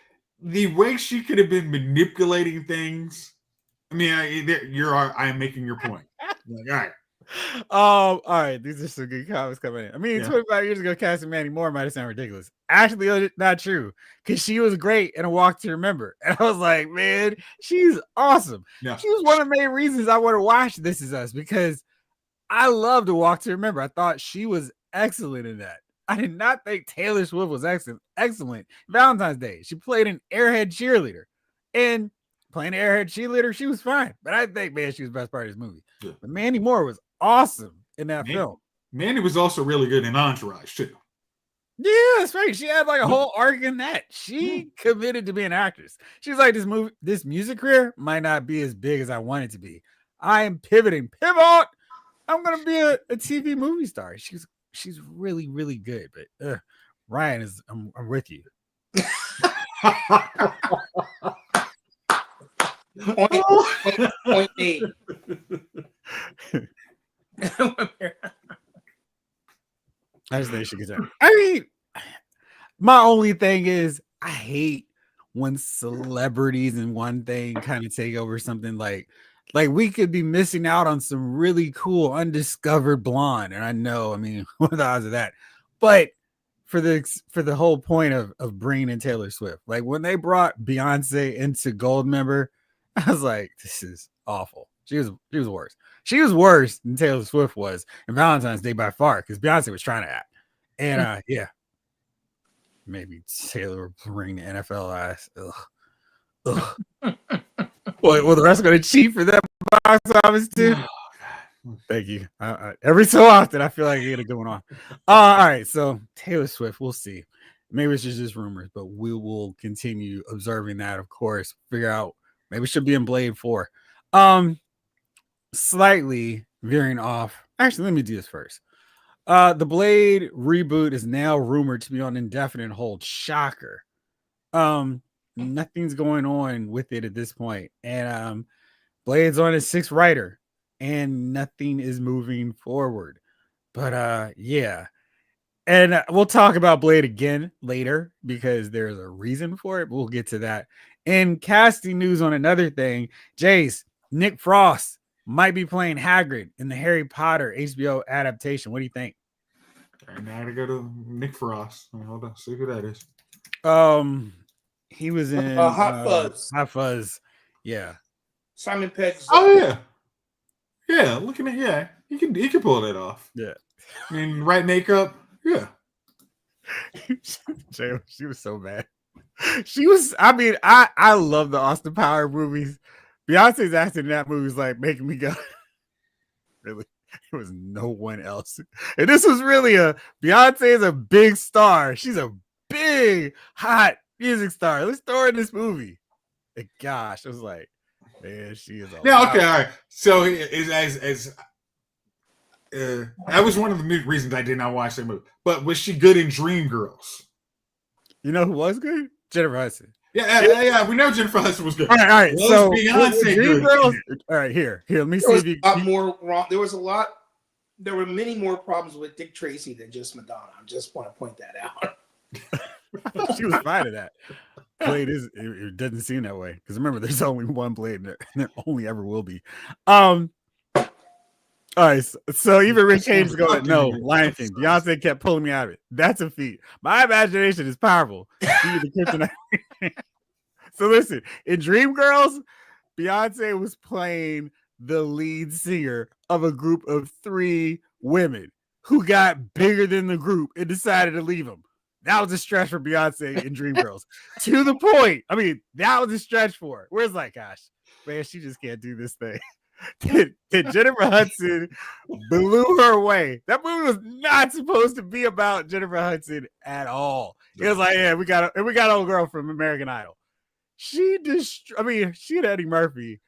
the way she could have been manipulating things. I mean, I am making your point. Like, all right. These are some good comments coming in. I mean, 25 years ago, casting Mandy Moore might have sounded ridiculous. Actually, not true, because she was great in A Walk to Remember. And I was like, man, she's awesome. Yeah. She was one of the main reasons I want to watch This Is Us, because I loved A Walk to Remember. I thought she was excellent in that. I did not think Taylor Swift was excellent. Valentine's Day, she played an airhead cheerleader. And playing an airhead cheerleader, she was fine. But I think, man, she was the best part of this movie. Yeah. But Mandy Moore was awesome in that film. Mandy was also really good in Entourage, too. Yeah, that's right. She had like a whole arc in that. She committed to being an actress. She's like, this music career might not be as big as I want it to be. I am pivoting. Pivot! I'm gonna be a TV movie star. She's really, really good. But Ryan I'm with you. Point 8. I just think she gets out. I mean, my only thing is I hate when celebrities and one thing kind of take over something like we could be missing out on some really cool undiscovered blonde. And I know, I mean, what are the odds of that? But for the whole point of bringing in Taylor Swift, like when they brought Beyonce into Goldmember, I was like, this is awful. She was worse. She was worse than Taylor Swift was in Valentine's Day by far, because Beyonce was trying to act. And yeah, maybe Taylor will bring the NFL eyes. Ugh. Well, the rest are going to cheat for that box office too. Oh, thank you. Every so often, I feel like I get it going on. All right, so Taylor Swift, we'll see. Maybe it's just rumors, but we will continue observing that, of course. Figure out maybe she'll be in Blade 4. Slightly veering off. Actually, let me do this first. The Blade reboot is now rumored to be on indefinite hold. Shocker. Nothing's going on with it at this point. And Blade's on his 6th writer. and nothing is moving forward. But yeah. And we'll talk about Blade again later because there's a reason for it. We'll get to that. And casting news on another thing, Jace, Nick Frost might be playing Hagrid in the Harry Potter HBO adaptation. What do you think? All right, now I gotta go to Nick Frost. Hold on, see who that is. He was in Hot Fuzz. Hot Fuzz. Yeah. Simon Pegg. Oh yeah. Yeah, looking at he can pull that off. Yeah. I mean, right makeup. Yeah. She was so bad. She was, I mean, I love the Austin Power movies. Beyonce's acting in that movie was like making me go, really? There was no one else. And this was really Beyonce is a big star. She's a big, hot music star. Let's throw her in this movie. And gosh, I was like, man, she is a Yeah, okay, all right. So that was one of the reasons I did not watch that movie. But was she good in Dreamgirls? You know who was good? Jennifer Hudson. Yeah. We know Jennifer Hudson was good. All right. Was So Beyonce good? Dreamgirls. All right, here. Let me see if you. More wrong. There were many more problems with Dick Tracy than just Madonna. I just want to point that out. She was fine at that. Blade it doesn't seem that way because remember, there's only one Blade, and there only ever will be. All right, so even Rich Haynes going, no, Lion King. Beyonce kept pulling me out of it. That's a feat. My imagination is powerful. So listen, in Dreamgirls, Beyonce was playing the lead singer of a group of 3 women who got bigger than the group and decided to leave them. That was a stretch for Beyonce in Dreamgirls. To the point. I mean, that was a stretch for her. Where it's like, gosh, man, she just can't do this thing. Jennifer Hudson blew her away. That movie was not supposed to be about Jennifer Hudson at all. It was like, yeah, we got old girl from American Idol. She had Eddie Murphy.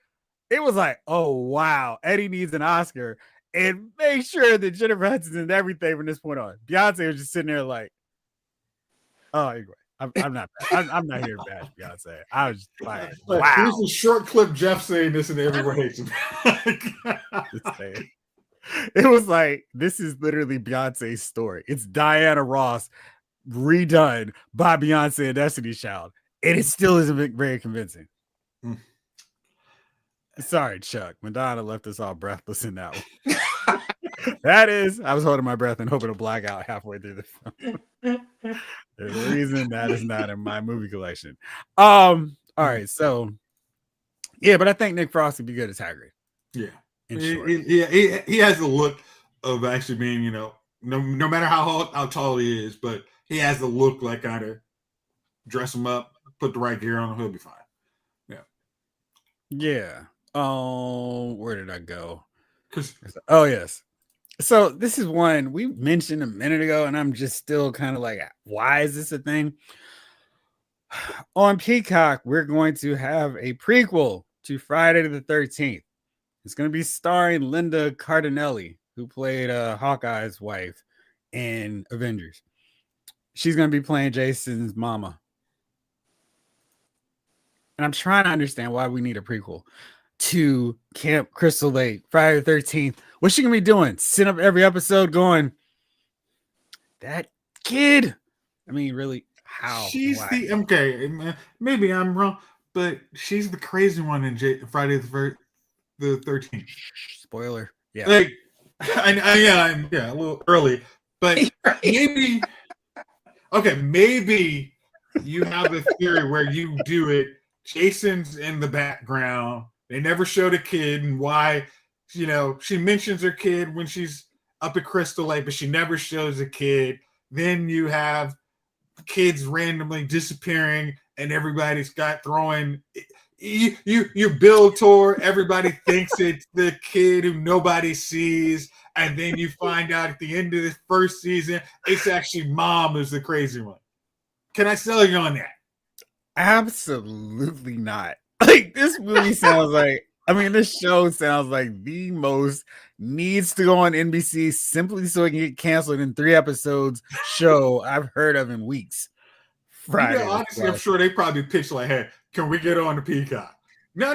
It was like, oh wow, Eddie needs an Oscar, and make sure that Jennifer Hudson's in everything from this point on. Beyonce was just sitting there like, oh, anyway. I'm not here to bash Beyonce. I was just like, wow. Here's a short clip Jeff saying this in every way. It was like, this is literally Beyonce's story. It's Diana Ross redone by Beyonce and Destiny's Child. And it still isn't very convincing. Sorry, Chuck. Madonna left us all breathless in that one. I was holding my breath and hoping to black out halfway through the film. There's a reason that is not in my movie collection. All right, so yeah, but I think Nick Frost would be good as Hagrid. Yeah. He has the look of actually being, no matter how tall he is, but he has the look like kind of dress him up, put the right gear on him, he'll be fine. Yeah. Yeah. Oh, where did I go? Oh, yes. So this is one we mentioned a minute ago, and I'm just still kind of like, why is this a thing? On Peacock, we're going to have a prequel to Friday the 13th. It's going to be starring Linda Cardinelli, who played Hawkeye's wife in Avengers. She's going to be playing Jason's mama. And I'm trying to understand why we need a prequel to Camp Crystal Lake, Friday the 13th. What's she gonna be doing? Sitting up every episode going, that kid. I mean, really, how? She's okay, maybe I'm wrong, but she's the crazy one in Friday the 13th. Spoiler. Yeah. Like, I'm a little early, but maybe you have a theory where you do it. Jason's in the background. They never showed a kid and why, she mentions her kid when she's up at Crystal Lake, but she never shows a kid. Then you have kids randomly disappearing and everybody's got throwing. You build tour, everybody thinks it's the kid who nobody sees. And then you find out at the end of the first season, it's actually mom who's the crazy one. Can I sell you on that? Absolutely not. Like, this movie sounds like, this show sounds like the most needs to go on NBC simply so it can get canceled in 3 episodes show I've heard of in weeks. Friday. Honestly, I'm sure they probably pitched like, hey, can we get on the Peacock? No,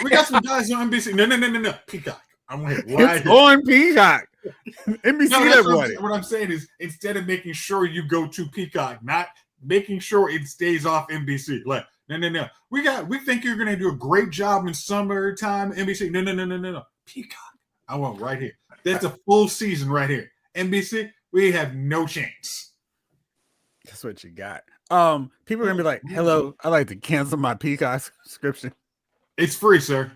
we got some guys on NBC. No, Peacock. I'm like, why? It's on Peacock. NBC No, that wanted it. what I'm saying is, instead of making sure you go to Peacock, not making sure it stays off NBC. Like, no. We think you're gonna do a great job in summertime, NBC. No. Peacock. I want right here. That's a full season right here. NBC, we have no chance. That's what you got. People are gonna be like, "Hello, I'd like to cancel my Peacock subscription." It's free, sir.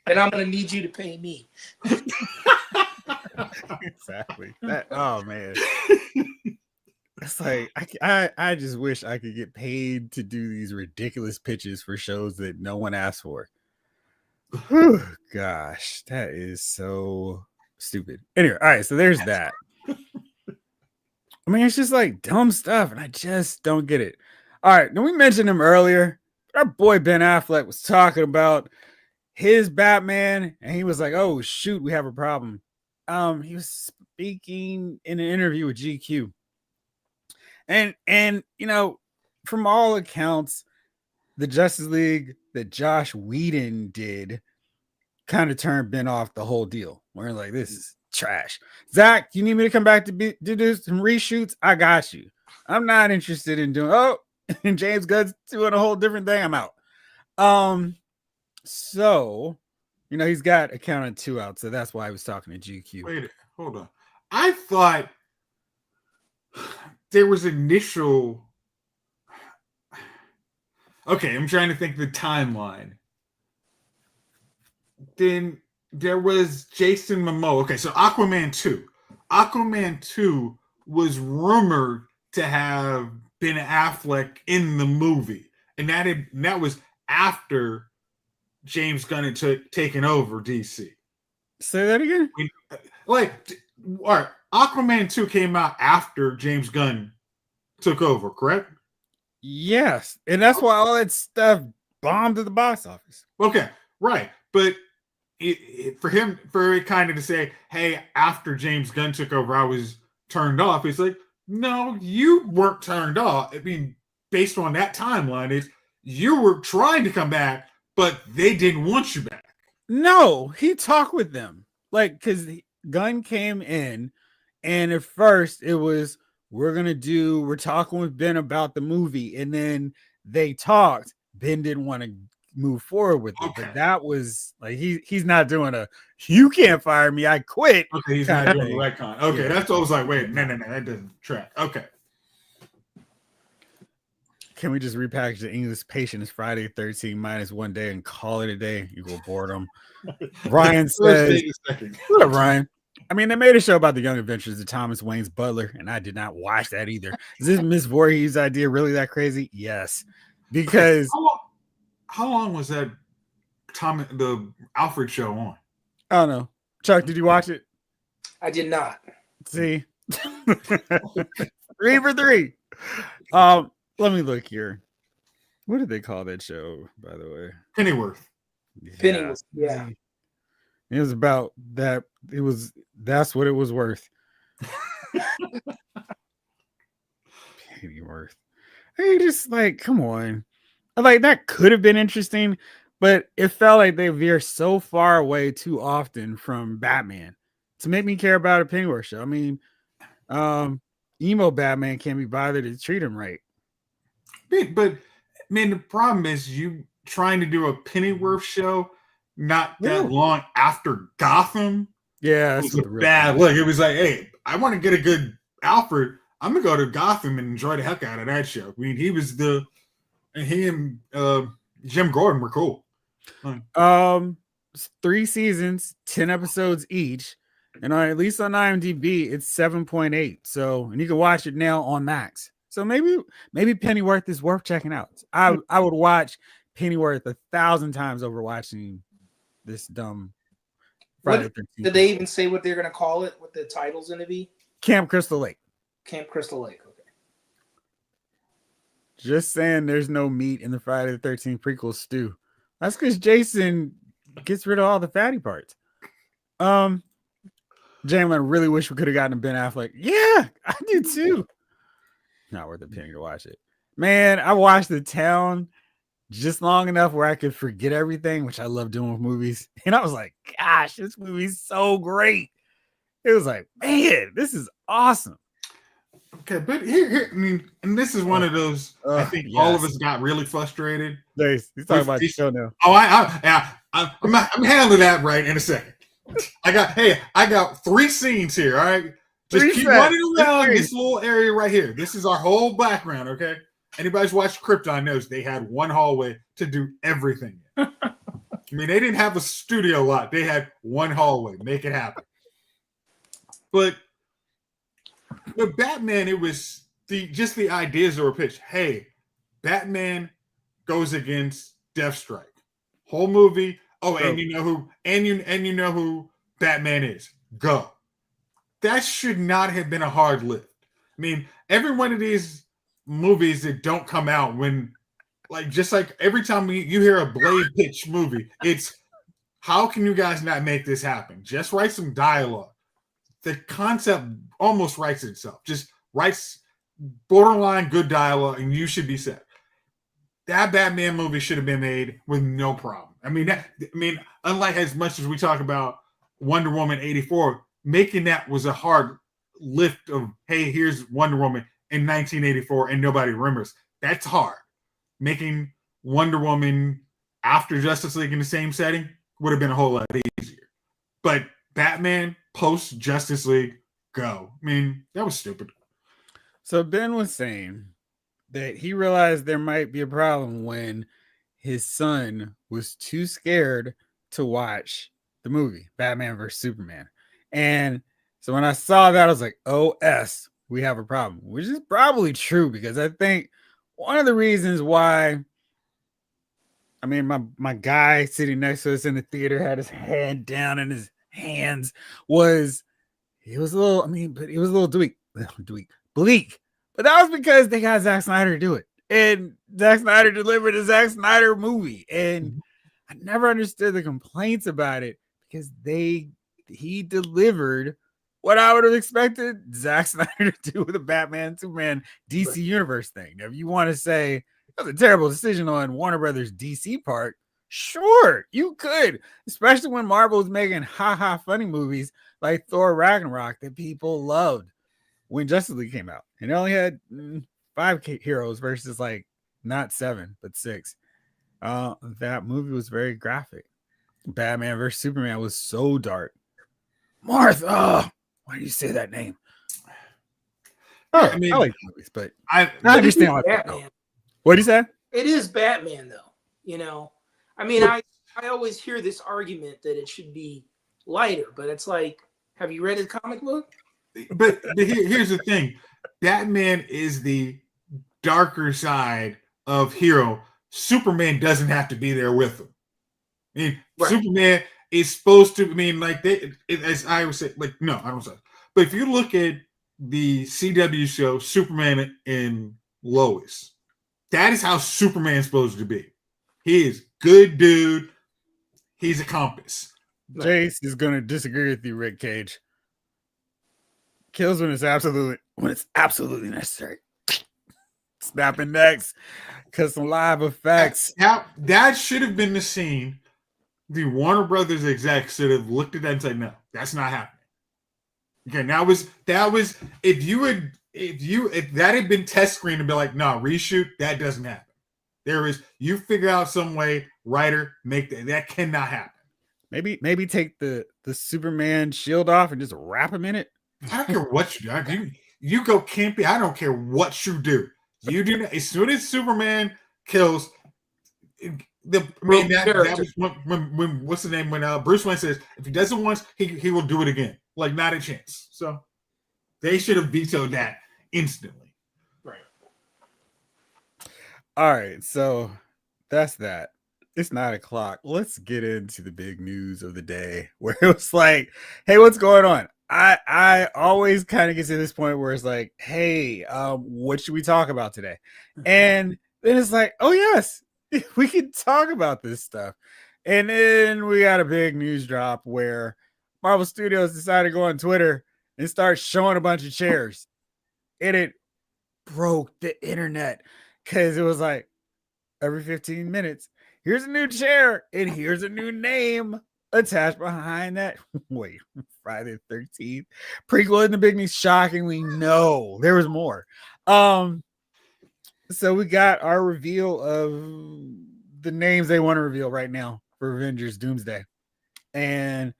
And I'm gonna need you to pay me. Exactly. Oh man, it's like I just wish I could get paid to do these ridiculous pitches for shows that no one asked for. Whew, gosh, that is so stupid. Anyway, all right, so there's that. I mean, it's just like dumb stuff, and I just don't get it. All right, now we mentioned him earlier. Our boy Ben Affleck was talking about his Batman, and he was like, "Oh shoot, we have a problem." He was speaking in an interview with GQ, and you know, from all accounts, the Justice League that Josh Whedon did kind of turned Ben off the whole deal. We're like, this is trash. Zach, you need me to come back to do some reshoots? I got you. I'm not interested in doing. Oh, and James Gunn's doing a whole different thing. I'm out. So, you know, he's got Accountant 2 out, so that's why I was talking to GQ. Wait, hold on. I thought there was initial. Okay, I'm trying to think the timeline. Then there was Jason Momoa. Okay, so Aquaman 2. Aquaman 2 was rumored to have Ben Affleck in the movie. And that was after James Gunn had taken over DC. Say that again? All right, Aquaman 2 came out after James Gunn took over, correct? Yes. And that's why all that stuff bombed at the box office. Okay, right. But for it kind of to say, hey, after James Gunn took over, I was turned off. It's like, no, you weren't turned off. I mean, based on that timeline, you were trying to come back, but they didn't want you back. No, he talked with them. Like, because Gunn came in, and at first it was, we're talking with Ben about the movie, and then they talked. Ben didn't want to move forward with it, but that was like he's not doing you can't fire me, I quit. Okay, he's not doing the retcon. Okay, that's what I was like, wait, no, that doesn't track. Okay. Can we just repackage the English patient as Friday 13 minus 1 day and call it a day? You go boredom. Ryan says, what up, Ryan? I mean, they made a show about the Young Adventures of Thomas Wayne's Butler, and I did not watch that either. Is this Miss Voorhees' idea really that crazy? Yes. Because how long was that the Alfred show on? I don't know. Chuck, did you watch it? I did not. See? 3 for 3. Let me look here. What did they call that show, by the way? Pennyworth. Pennyworth, yeah. It was about that. That's what it was worth. Pennyworth. Hey, just like, come on. Like, that could have been interesting, but it felt like they veer so far away too often from Batman to make me care about a Pennyworth show. I mean, emo Batman can't be bothered to treat him right. But man, the problem is you trying to do a Pennyworth show not that long after Gotham. Yeah, it was a bad look. It was like, hey, I want to get a good Alfred. I'm gonna go to Gotham and enjoy the heck out of that show. I mean, he and Jim Gordon were cool. 3 seasons, 10 episodes each, and at least on IMDb, it's 7.8. So, and you can watch it now on Max. So maybe Pennyworth is worth checking out. I would watch Pennyworth 1,000 times over watching this dumb Friday 13th. Did they even say what they're going to call it? What the title's going to be? Camp Crystal Lake. Camp Crystal Lake. Okay. Just saying, there's no meat in the Friday the 13th prequel stew. That's because Jason gets rid of all the fatty parts. Jamie, I really wish we could have gotten Ben Affleck. Yeah, I do too. Not worth a penny to watch it. Man, I watched The Town just long enough where I could forget everything, which I love doing with movies. And I was like, gosh, this movie's so great. It was like, man, this is awesome. Okay, but here, I mean, and this is one of those. I think all of us got really frustrated. He's talking about the show now. Oh, I'm handling that right in a second. I got 3 scenes here. All right, just keep running around this little area right here. This is our whole background. Okay, anybody's watched Krypton knows they had one hallway to do everything. I mean, they didn't have a studio lot. They had one hallway. Make it happen. But with Batman, it was the ideas that were pitched. Hey, Batman goes against Deathstrike. Whole movie. Oh, and you know who Batman is. Go. That should not have been a hard lift. I mean, every one of these movies that don't come out when, just like every time you hear a Blade pitch movie, it's how can you guys not make this happen? Just write some dialogue. The concept almost writes itself. Just writes borderline good dialogue, and you should be set. That Batman movie should have been made with no problem. I mean, unlike as much as we talk about Wonder Woman 84, making that was a hard lift of, hey, here's Wonder Woman in 1984, and nobody remembers. That's hard. Making Wonder Woman after Justice League in the same setting would have been a whole lot easier. But Batman post Justice League, go. I mean, that was stupid. So Ben was saying that he realized there might be a problem when his son was too scared to watch the movie Batman vs Superman. And so when I saw that, I was like, OS, we have a problem, which is probably true because I think one of the reasons why, I mean, my guy sitting next to us in the theater had his hand down in his hands he was a little bleak. But that was because they got Zack Snyder to do it. And Zack Snyder delivered a Zack Snyder movie. And I never understood the complaints about it because he delivered what I would have expected Zack Snyder to do with a Batman, Superman, DC Universe thing. Now, if you want to say that was a terrible decision on Warner Brothers DC part, sure, you could, especially when Marvel was making funny movies like Thor Ragnarok that people loved when Justice League came out. And it only had 5 heroes versus not 7, but 6. That movie was very graphic. Batman versus Superman was so dark. Martha, why do you say that name? Oh, I mean, I like movies, but I understand why. What do you say? It is Batman, though. You know, I mean, I always hear this argument that it should be lighter, but it's like, have you read his comic book? But here's the thing. Batman is the darker side of hero. Superman doesn't have to be there with him. I mean, Superman is supposed to, as I would say, no, I don't say. But if you look at the CW show, Superman and Lois, that is how Superman's supposed to be. He is good dude. He's a compass. Jace is going to disagree with you, Rick Cage. Kills when it's absolutely necessary. Snapping necks, cause some live effects. Now that should have been the scene. The Warner Brothers execs should have looked at that and said, "No, that's not happening." Okay, that was if that had been test screen and be like, "No, reshoot, that doesn't happen." You figure out some way, writer, make that cannot happen. Maybe take the Superman shield off and just wrap him in it. I don't care what you do. You go campy. I don't care what you do. You do not, as soon as Superman kills that was when what's the name when Bruce Wayne says if he does it once he will do it again. Not a chance. So they should have vetoed that instantly. Right. All right. So that's that. It's 9:00. Let's get into the big news of the day where it was like, hey, what's going on? I always kind of get to this point where it's like, hey, what should we talk about today? And then it's like, oh, yes, we can talk about this stuff. And then we got a big news drop where Marvel Studios decided to go on Twitter and start showing a bunch of chairs. And it broke the internet because it was like, every 15 minutes. Here's a new chair, and here's a new name attached behind that. Wait, Friday the 13th prequel in the beginning. Shockingly, no, there was more. So we got our reveal of the names they want to reveal right now for Avengers Doomsday, and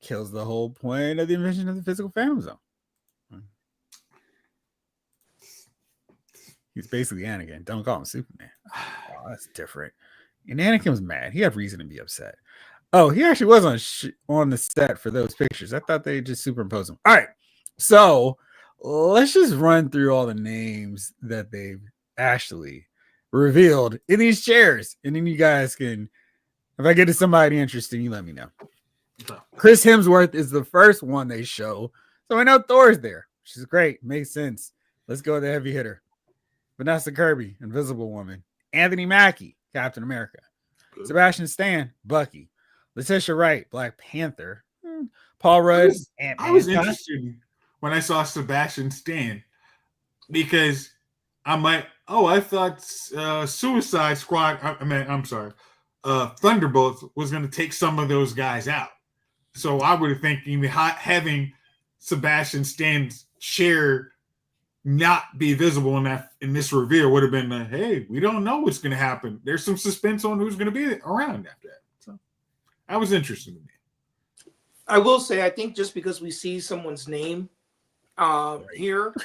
kills the whole point of the invention of the physical Phantom Zone. He's basically Anakin. Don't call him Superman. Oh, that's different. And Anakin was mad. He had reason to be upset. Oh, he actually was on the set for those pictures. I thought they just superimposed him. All right. So let's just run through all the names that they've actually revealed in these chairs. And then you guys can, if I get to somebody interesting, you let me know. Chris Hemsworth is the first one they show. So I know Thor's there, which is great. Makes sense. Let's go with the heavy hitter. Vanessa Kirby, Invisible Woman. Anthony Mackie, Captain America. Good. Sebastian Stan, Bucky. Letitia Wright, Black Panther. Paul Rudd, I was interested when I saw Sebastian Stan because I'm like, oh, I thought Suicide Squad, Thunderbolts was going to take some of those guys out. So I would have thinking having Sebastian Stan's chair not be visible in this reveal would have been hey, we don't know what's going to happen. There's some suspense on who's going to be around after that. So I was interested in that. I will say, I think just because we see someone's name here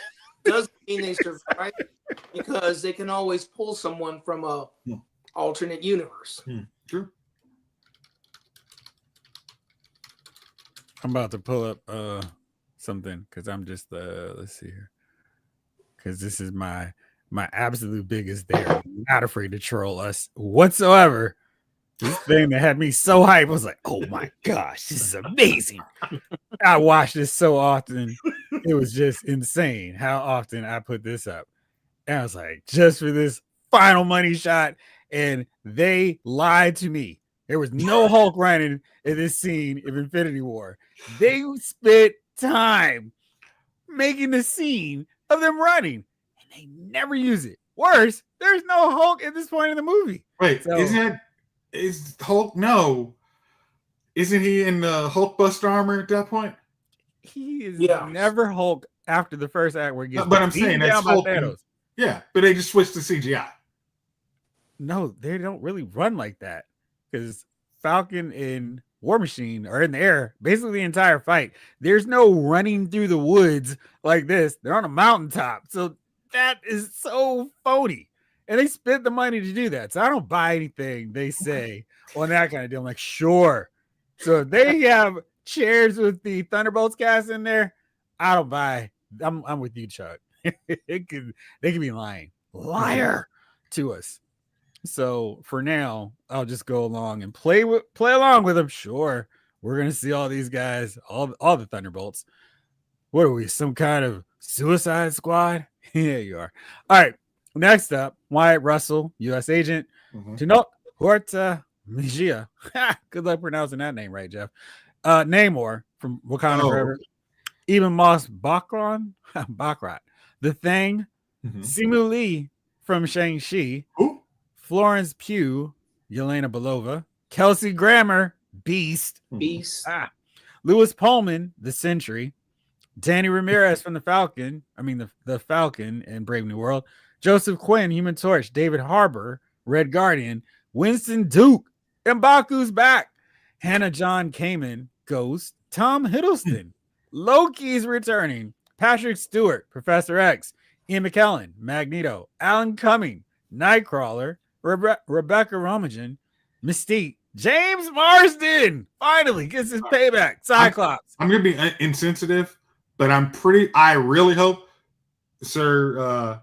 doesn't mean they survive, because they can always pull someone from a alternate universe. True. I'm about to pull up something because I'm just let's see here. Because this is my absolute biggest dare. I'm not afraid to troll us whatsoever. This thing that had me so hyped, I was like, oh my gosh, this is amazing. I watched this so often. It was just insane how often I put this up. And I was like, just for this final money shot. And they lied to me. There was no Hulk running in this scene of Infinity War. They spent time making the scene of them running, and they never use it. Worse, there's no Hulk at this point in the movie. Wait, is Hulk? No, isn't he in the Hulkbuster armor at that point? He is never Hulk after the first act where he gets but I'm saying that's Hulk. Yeah, but they just switched to CGI. No, they don't really run like that because Falcon and War Machine are in the air basically the entire fight. There's no running through the woods like this. They're on a mountaintop. So that is so phony. And they spent the money to do that. So I don't buy anything they say on that kind of deal. I'm like, sure. So if they have chairs with the Thunderbolts cast in there, I don't buy. I'm with you, Chuck. They could be lying. Liar to us. So for now, I'll just go along and play along with them. Sure, we're gonna see all these guys, all the Thunderbolts. What are we? Some kind of Suicide Squad? Yeah, you are. All right. Next up, Wyatt Russell, U.S. agent. Tenoch Huerta Mejia. Good luck pronouncing that name right, Jeff. Namor from Wakanda Forever. Even Moss Baccarat. The Thing. Simu Lee from Shang-Chi. Florence Pugh, Yelena Belova, Kelsey Grammer, Beast. Louis Pullman, the Sentry, Danny Ramirez from the Falcon, the Falcon and Brave New World, Joseph Quinn, Human Torch, David Harbour, Red Guardian, Winston Duke, M'Baku's back, Hannah John Kamen, Ghost, Tom Hiddleston, Loki's returning, Patrick Stewart, Professor X, Ian McKellen, Magneto, Alan Cumming, Nightcrawler, Rebecca Romajan, Mystique, James Marsden finally gets his payback. Cyclops. I'm gonna be insensitive, but I really hope Sir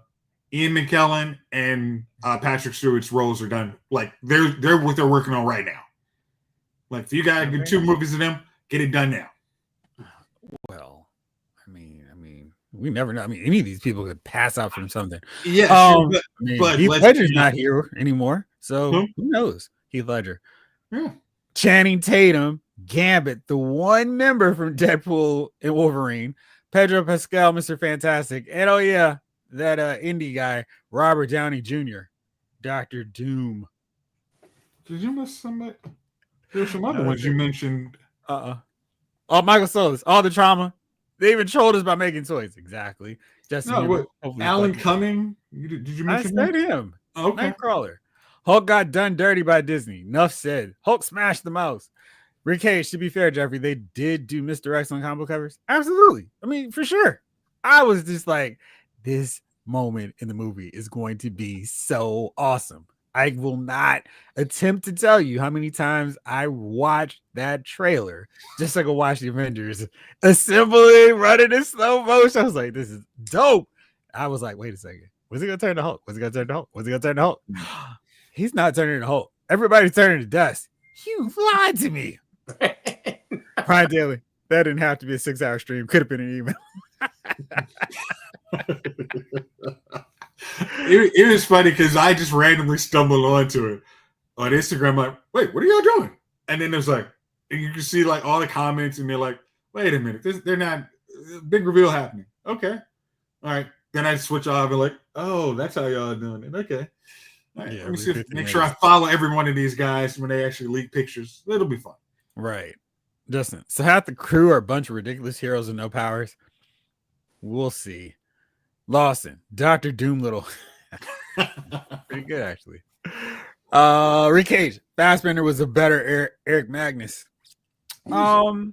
Ian McKellen and Patrick Stewart's roles are done. Like they're what they're working on right now. Like if you gotta get 2 movies of them, get it done now. Well, we never know. Any of these people could pass out from something. Yeah, but Heath Ledger's not here anymore, so who knows? Heath Ledger. Yeah. Channing Tatum, Gambit, the one member from Deadpool and Wolverine, Pedro Pascal, Mr. Fantastic, and that indie guy, Robert Downey Jr. Dr. Doom. Did you miss somebody? There's some other ones you mentioned. Oh, Michael Solis, all the trauma. They even trolled us by making toys. Exactly. Justin No, Bieber, what? Alan Cumming? Did you mention I said him. Oh, okay. Nightcrawler. Hulk got done dirty by Disney. Enough said. Hulk smashed the mouse. Rick Cage, to be fair, Jeffrey, they did do Mr. X on combo covers. Absolutely. I mean, for sure. I was just like, this moment in the movie is going to be so awesome. I will not attempt to tell you how many times I watched that trailer just so I could watch the Avengers assembling, running in slow motion. I was like, this is dope. I was like, wait a second. Was he going to turn to Hulk? Was he going to turn to Hulk? Was he going to turn to Hulk? He's not turning to Hulk. Everybody's turning to dust. You lied to me. Brian Daly, that didn't have to be a 6-hour stream. Could have been an email. It was funny because I just randomly stumbled onto it on Instagram. Like, wait, what are y'all doing? And then there's like, and you can see like all the comments, and they're like, wait a minute, they're not big reveal happening. Okay, all right. Then I switch off and like, oh, that's how y'all are doing it. Okay, all right. Let me see. Make sure I follow every one of these guys when they actually leak pictures. It'll be fun. Right, Justin. So half the crew are a bunch of ridiculous heroes with no powers. We'll see. Lawson, Dr. Doolittle. Pretty good, actually. Rick Cage, Fassbender was a better Eric Magnus. Now,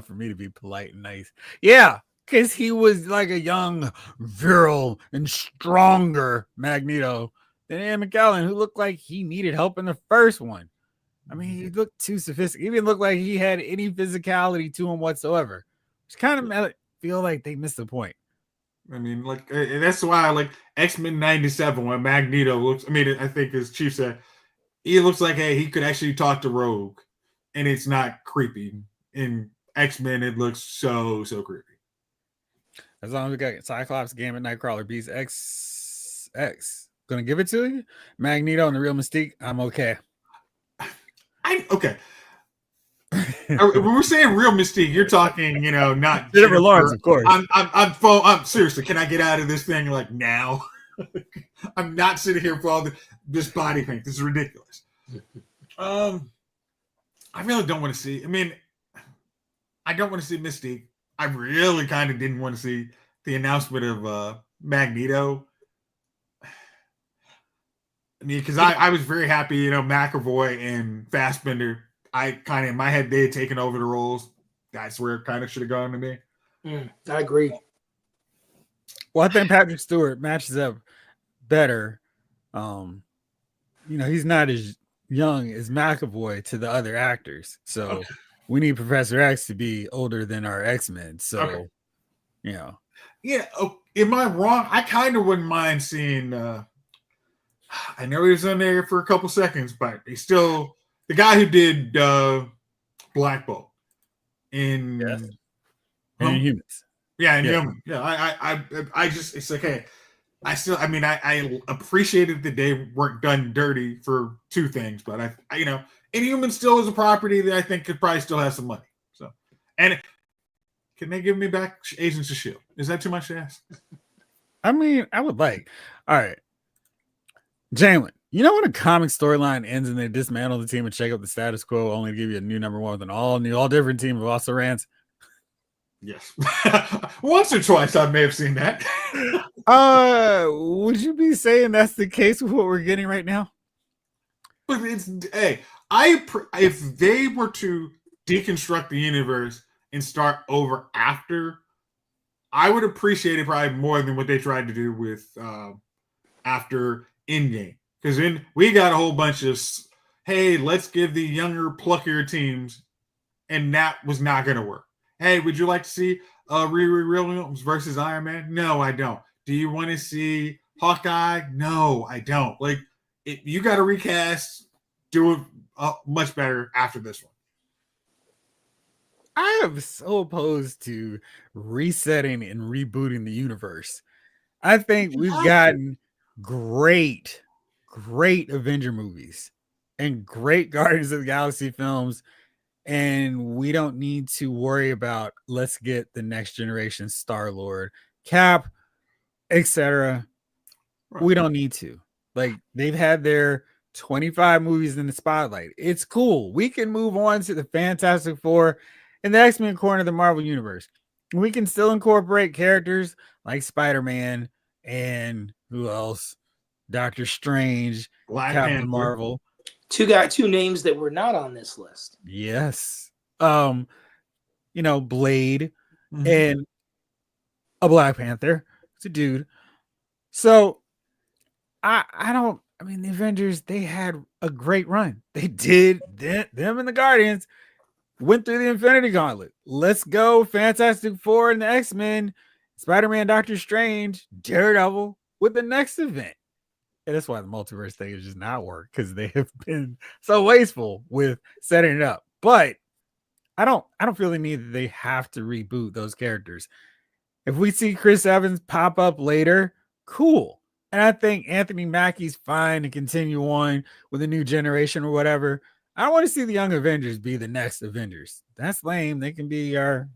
for me to be polite and nice. Yeah, because he was like a young, virile, and stronger Magneto than Ian McKellen, who looked like he needed help in the first one. I mean, he looked too sophisticated. He didn't look like he had any physicality to him whatsoever. Which kind of feel like they missed the point. I mean, like, that's why, like, X-Men 97, when Magneto looks, I mean, I think as Chief said, he looks like, hey, he could actually talk to Rogue, and it's not creepy. In X-Men, it looks so creepy. As long as we got Cyclops, Gambit, Nightcrawler, Beast, X. Gonna give it to you? Magneto and the real Mystique, I'm okay. Okay. When we're saying real Mystique, you're talking, not Jennifer Lawrence, of course. I'm seriously. Can I get out of this thing like now? I'm not sitting here for all this body paint. This is ridiculous. I really don't want to see. I mean, I don't want to see Mystique. I really kind of didn't want to see the announcement of Magneto. I mean, because I was very happy, McAvoy and Fassbender. I kind of, in my head, they had taken over the roles. That's where it kind of should have gone to me. I agree. Well, I think Patrick Stewart matches up better. He's not as young as McAvoy to the other actors. So we need Professor X to be older than our X-Men. So, Yeah. Oh, am I wrong? I kind of wouldn't mind seeing, I know he was in there for a couple seconds, but he's still... The guy who did Black Bolt in Humans. Yeah, in Humans. Yeah, I just, it's like, hey, I appreciated that they weren't done dirty for two things, but Inhumans still is a property that I think could probably still have some money. So, and can they give me back Agents of S.H.I.E.L.D.? Is that too much to ask? I mean, I would like. All right. Jalen, you know when a comic storyline ends and they dismantle the team and shake up the status quo, only to give you a new number one with an all different team of also rants? Yes. Once or twice I may have seen that. Would you be saying that's the case with what we're getting right now? But if they were to deconstruct the universe and start over after, I would appreciate it probably more than what they tried to do with after Endgame. Because then we got a whole bunch of, hey, let's give the younger, pluckier teams, and that was not going to work. Hey, would you like to see Riri Williams versus Iron Man? No, I don't. Do you want to see Hawkeye? No, I don't. Like, you got to recast, do it much better after this one. I am so opposed to resetting and rebooting the universe. I think we've gotten great Avenger movies and great Guardians of the Galaxy films, and we don't need to worry about let's get the next generation Star-Lord, Cap, etc. we don't need to. Like, they've had their 25 movies in the spotlight. It's cool. We can move on to the Fantastic Four and the X-Men corner of the Marvel Universe. We can still incorporate characters like Spider-Man and who else? Doctor Strange, Black Captain Panther. Marvel. Two names that were not on this list. Yes. Blade Mhm. and a Black Panther. It's a dude. So the Avengers, they had a great run. They did. Them and the Guardians went through the Infinity Gauntlet. Let's go Fantastic Four and the X-Men, Spider-Man, Doctor Strange, Daredevil with the next event. And that's why the multiverse thing is just not work, because they have been so wasteful with setting it up. But I don't feel the need that they have to reboot those characters. If we see Chris Evans pop up later, cool. And I think Anthony Mackie's fine to continue on with a new generation or whatever. I don't want to see the Young Avengers be the next Avengers. That's lame. They can be our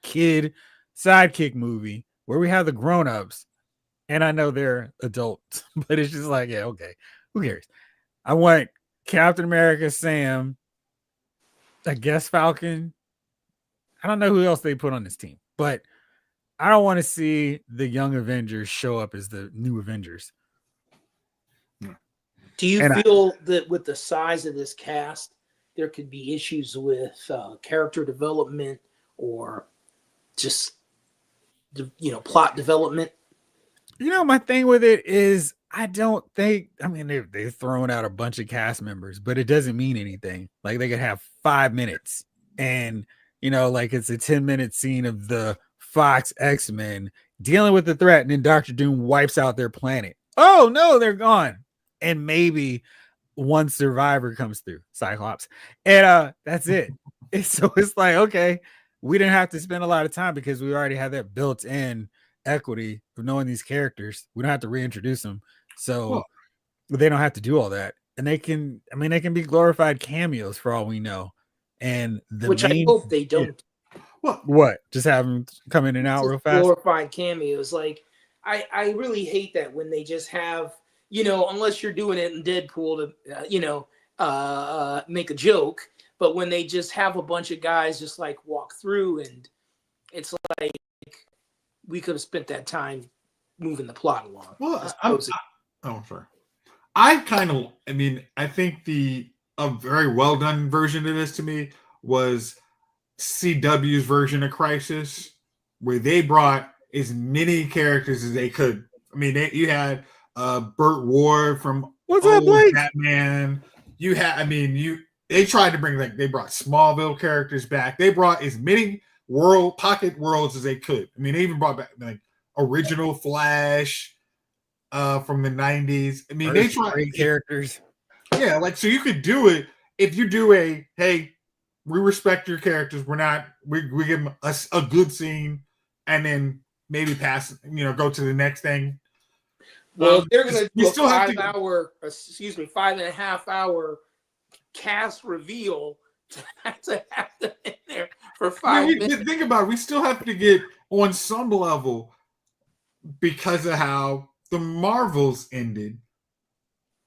kid sidekick movie where we have the grown-ups. And I know they're adults, but it's just like, yeah, okay. Who cares? I want Captain America, Sam, I guess Falcon. I don't know who else they put on this team, but I don't want to see the Young Avengers show up as the new Avengers. Do you feel that with the size of this cast, there could be issues with character development or just, plot development? My thing with it is I don't think, they've thrown out a bunch of cast members, but it doesn't mean anything. Like, they could have 5 minutes and, like it's a 10-minute scene of the Fox X-Men dealing with the threat, and then Doctor Doom wipes out their planet. Oh no, they're gone. And maybe one survivor comes through, Cyclops. And that's it. So it's like, okay, we didn't have to spend a lot of time because we already had that built-in equity of knowing these characters. We don't have to reintroduce them. So they don't have to do all that. And they can be glorified cameos for all we know. And I hope they don't. What? Just have them come in and out real fast? Glorified cameos. Like, I really hate that when they just have, unless you're doing it in Deadpool to, make a joke, but when they just have a bunch of guys just like walk through, and it's like we could have spent that time moving the plot along. Well, sorry. I think a very well done version of this to me was CW's version of Crisis, where they brought as many characters as they could. You had Burt Ward from What's up, Blake? Batman. You had, they tried to bring, they brought Smallville characters back. They brought as many pocket worlds as they could. They even brought back original Flash from the 90s. They tried great characters. Yeah, so you could do it if you do hey, we respect your characters. We give them a good scene, and then maybe pass, go to the next thing. Well, if they're going to do a 5.5 hour cast reveal to have them in there for 5 minutes. Think about it. We still have to get on some level, because of how the Marvels ended.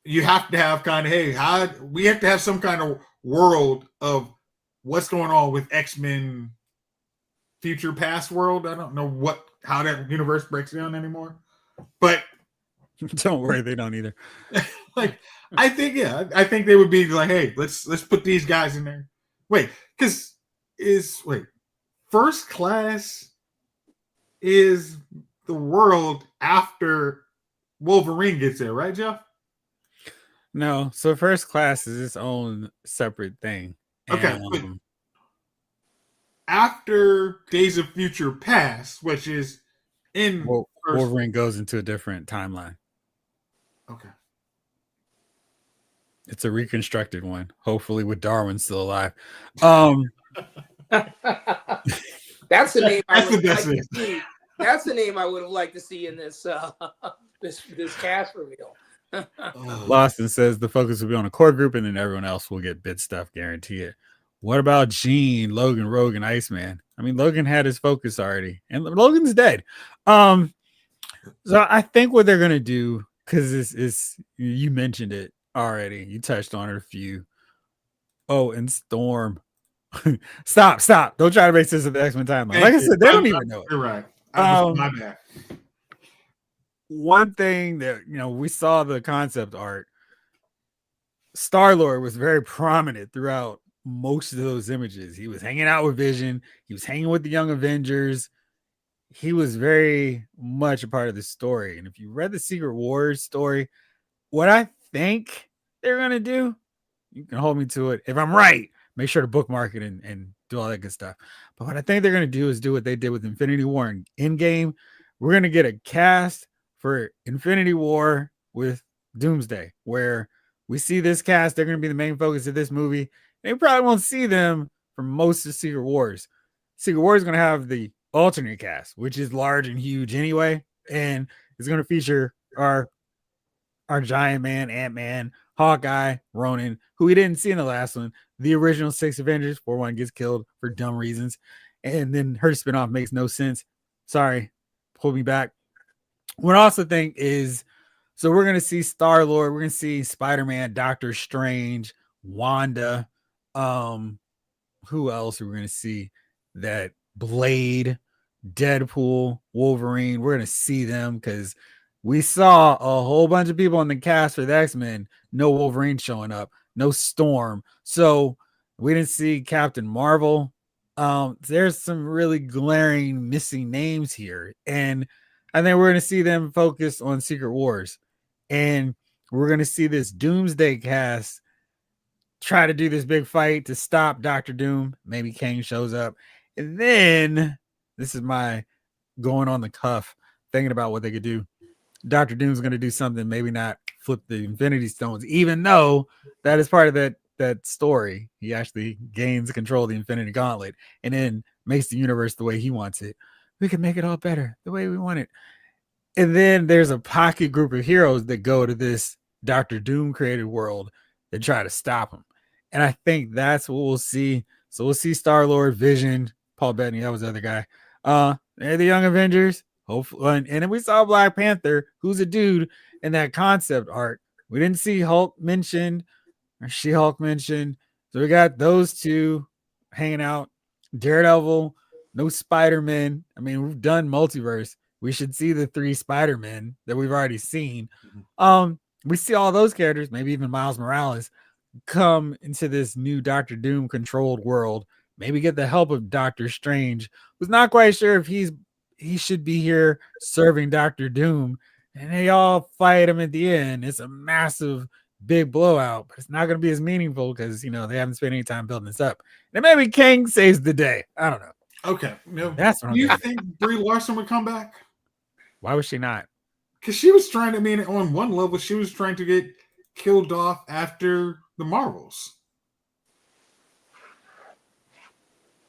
You have to have we have to have some kind of world of what's going on with X-Men future past world. I don't know how that universe breaks down anymore, but don't worry, they don't either. I think they would be like, hey, let's put these guys in there. First Class is the world after Wolverine gets there, right, Jeff? No, so First Class is its own separate thing. Okay. After Days of Future Past, which is in Wolverine goes into a different timeline. Okay. It's a reconstructed one, hopefully with Darwin still alive. That's the name I would like to see. That's the name I would have liked to see in this this cast reveal. Lawson says the focus will be on a core group, and then everyone else will get bit stuff, guarantee it. What about Jean, Logan, Rogue, and Iceman? Logan had his focus already, and Logan's dead. So I think what they're gonna do because it's you mentioned it already. You touched on it a few. Oh, and Storm. Stop. Don't try to make sense of the X-Men timeline. Like I said, they don't even know it. You're right. My bad. One thing that we saw the concept art. Star-Lord was very prominent throughout most of those images. He was hanging out with Vision. He was hanging with the Young Avengers. He was very much a part of the story. And if you read the Secret Wars story, what I think they're going to do, you can hold me to it. If I'm right, make sure to bookmark it and do all that good stuff. But what I think they're going to do is do what they did with Infinity War and Endgame. We're going to get a cast for Infinity War with Doomsday, where we see this cast. They're going to be the main focus of this movie. They probably won't see them for most of Secret Wars. Secret Wars is going to have the alternate cast, which is large and huge anyway, and it's going to feature our Giant Man, Ant-Man, Hawkeye, Ronan, who we didn't see in the last one. The original 6 Avengers, 4-1 gets killed for dumb reasons, and then her spinoff makes no sense. Sorry, pull me back. What I also think is, so we're going to see Star-Lord, we're going to see Spider-Man, Doctor Strange, Wanda. Who else are we going to see? That Blade, Deadpool, Wolverine. We're going to see them because we saw a whole bunch of people in the cast for the X-Men. No Wolverine showing up, no Storm. So we didn't see Captain Marvel. There's some really glaring missing names here. And I think we're going to see them focus on Secret Wars. And we're going to see this Doomsday cast try to do this big fight to stop Doctor Doom. Maybe Kang shows up. And then, this is my going on the cuff, thinking about what they could do. Doctor Doom's going to do something, maybe not flip the Infinity Stones, even though that is part of that story. He actually gains control of the Infinity Gauntlet and then makes the universe the way he wants it. We can make it all better the way we want it. And then there's a pocket group of heroes that go to this Doctor Doom created world that try to stop him. And I think that's what we'll see. So we'll see Star-Lord, Vision, Paul Bettany, that was the other guy. They're the Young Avengers. Hopefully, and then we saw Black Panther, who's a dude in that concept art. We didn't see Hulk mentioned or She-Hulk mentioned. So we got those two hanging out. Daredevil, no Spider-Man. I mean, we've done multiverse. We should see the 3 Spider-Men that we've already seen. We see all those characters, maybe even Miles Morales, come into this new Doctor Doom controlled world. Maybe get the help of Doctor Strange, who's not quite sure if he should be here serving Doctor Doom. And they all fight him at the end. It's a massive, big blowout, but it's not going to be as meaningful because, they haven't spent any time building this up. And maybe Kang saves the day. I don't know. Okay. No, that's what you think Brie Larson would come back? Why was she not? Because she was trying to, on one level, she was trying to get killed off after the Marvels.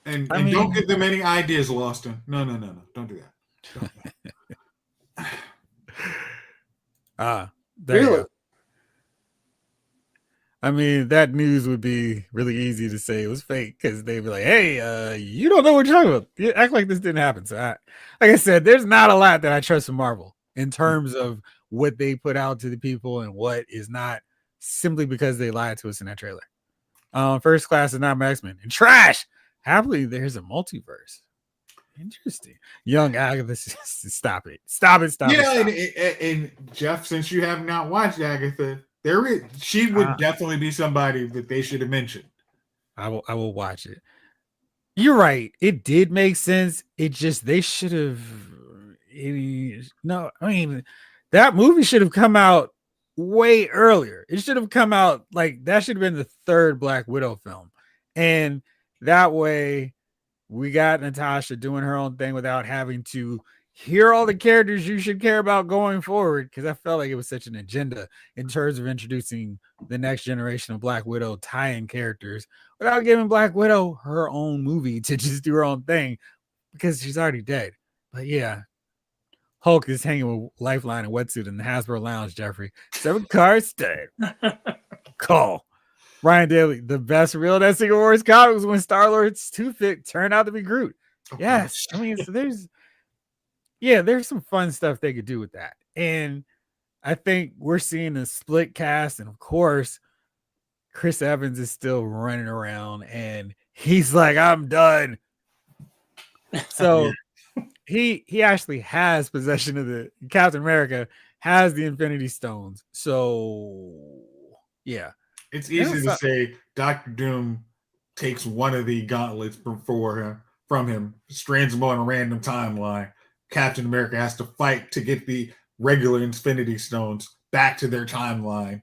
And don't give them any ideas, Lawson. No. Don't do that. There you go. I mean, that news would be really easy to say it was fake because they'd be like, hey, you don't know what you're talking about. You act like this didn't happen. So, like I said, there's not a lot that I trust from Marvel in terms of what they put out to the people and what is not, simply because they lied to us in that trailer. First Class is not X-Men. And trash! Happily, there's a multiverse. Interesting. Young Agatha, stop it. And Jeff, since you have not watched Agatha, she would definitely be somebody that they should have mentioned. I will watch it. You're right. It did make sense. It just, they should have. That movie should have come out way earlier. It should have come out that should have been the 3rd Black Widow film. And that way we got Natasha doing her own thing without having to hear all the characters you should care about going forward. Because I felt like it was such an agenda in terms of introducing the next generation of Black Widow tie-in characters without giving Black Widow her own movie to just do her own thing because she's already dead. But yeah, Hulk is hanging with Lifeline and wetsuit in the Hasbro Lounge, Jeffrey. 7 cars stay. Call. Ryan Daly, the best real that Secret Wars comic was when Star-Lord's toothpick turned out to be Groot. Yes. I mean, so there's some fun stuff they could do with that. And I think we're seeing a split cast, and of course, Chris Evans is still running around, and he's like, "I'm done." So he actually has possession of the Captain America has the Infinity Stones. So yeah, It's easy to say Doctor Doom takes one of the gauntlets from him, strands him on a random timeline. Captain America has to fight to get the regular Infinity Stones back to their timeline.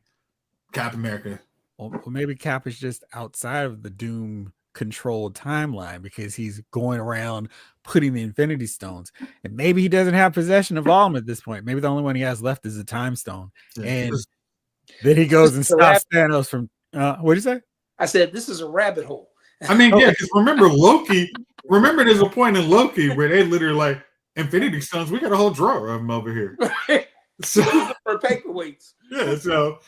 Captain America. Well, maybe Cap is just outside of the Doom controlled timeline because he's going around putting the Infinity Stones, and maybe he doesn't have possession of all of them at this point. Maybe the only one he has left is a Time Stone, and then he goes and stops Thanos from. What did you say? I said this is a rabbit hole. I mean, yeah, because remember Loki. Remember, there's a point in Loki where they literally like Infinity Stones. We got a whole drawer of them over here. So for paperweights. Yeah. So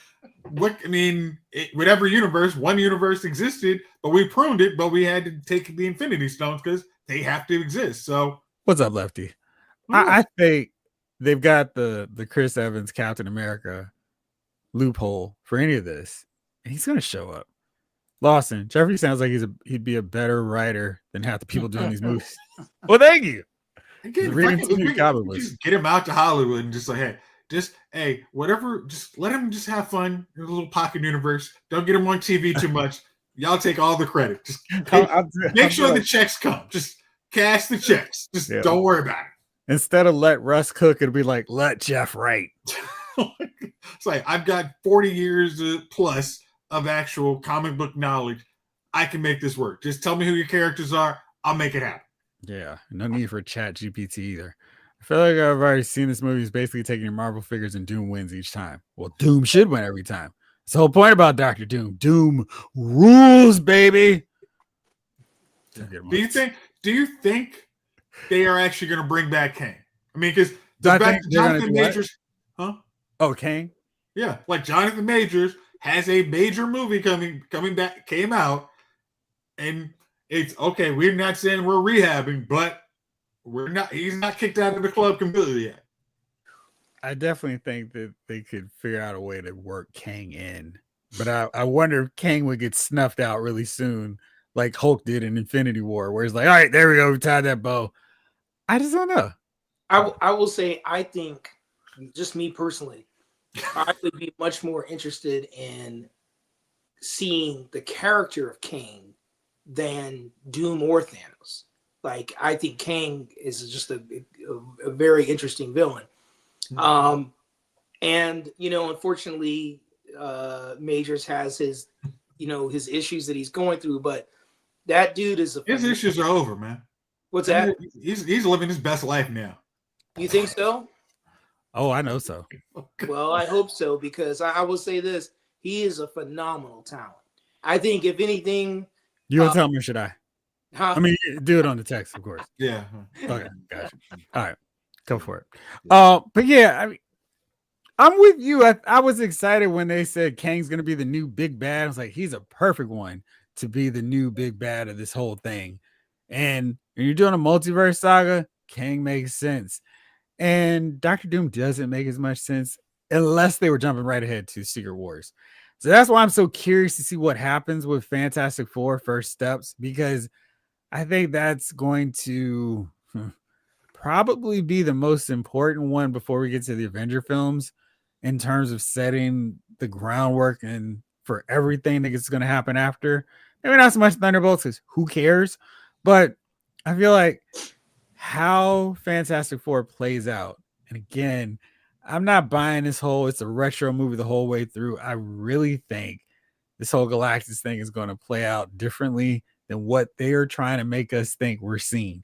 what? I mean, whatever universe, one universe existed, but we pruned it, but we had to take the Infinity Stones because they have to exist. So what's up, Lefty? I think they've got the Chris Evans Captain America loophole for any of this, and he's going to show up. Lawson, Jeffrey sounds like he'd be a better writer than half the people doing these movies. Well, thank you. Just get him out to Hollywood and just like, hey, whatever, just let him just have fun in a little pocket universe. Don't get him on TV too much. Y'all take all the credit. Just make sure the checks come. Just cash the checks. Just don't worry about it. Instead of let Russ cook, it'll be like, let Jeff write. It's like, I've got 40 years plus of actual comic book knowledge. I can make this work. Just tell me who your characters are. I'll make it happen. Yeah, no need for Chat GPT either. I feel like I've already seen this movie is basically taking your Marvel figures and Doom wins each time. Well, Doom should win every time. That's the whole point about Dr. Doom. Doom rules, baby. Do you think they are actually going to bring back Kang? I mean, because Jonathan Majors, huh? Oh, Kang? Yeah, like Jonathan Majors has a major movie coming back, came out, and it's okay. We're not saying we're rehabbing, but he's not kicked out of the club completely yet. I definitely think that they could figure out a way to work Kang in, but I wonder if Kang would get snuffed out really soon, like Hulk did in Infinity War, where it's like, all right, there we go, we tied that bow. I just don't know. I will say, I think, just me personally, I would be much more interested in seeing the character of Kang than Doom or Thanos. Like, I think Kang is just a very interesting villain. And, unfortunately, Majors has his issues that he's going through, but that dude is his issues are over, man. What's that? He's living his best life now. You think so? Oh, I know so. Well, I hope so, because I will say this: he is a phenomenal talent. I think, if anything, you want to tell me, or should I? Huh? I mean, do it on the text, of course. Yeah. Okay, gotcha. All right, go for it. But yeah, I mean, I'm with you. I was excited when they said Kang's going to be the new big bad. I was like, he's a perfect one to be the new big bad of this whole thing. And when you're doing a multiverse saga, Kang makes sense. And Dr. Doom doesn't make as much sense unless they were jumping right ahead to Secret Wars. So that's why I'm so curious to see what happens with Fantastic Four First Steps, because I think that's going to probably be the most important one before we get to the Avenger films in terms of setting the groundwork and for everything that's going to happen after. Maybe not so much Thunderbolts, because who cares? But I feel like how Fantastic Four plays out, and again, I'm not buying this whole it's a retro movie the whole way through. I really think this whole Galactus thing is going to play out differently than what they are trying to make us think we're seeing.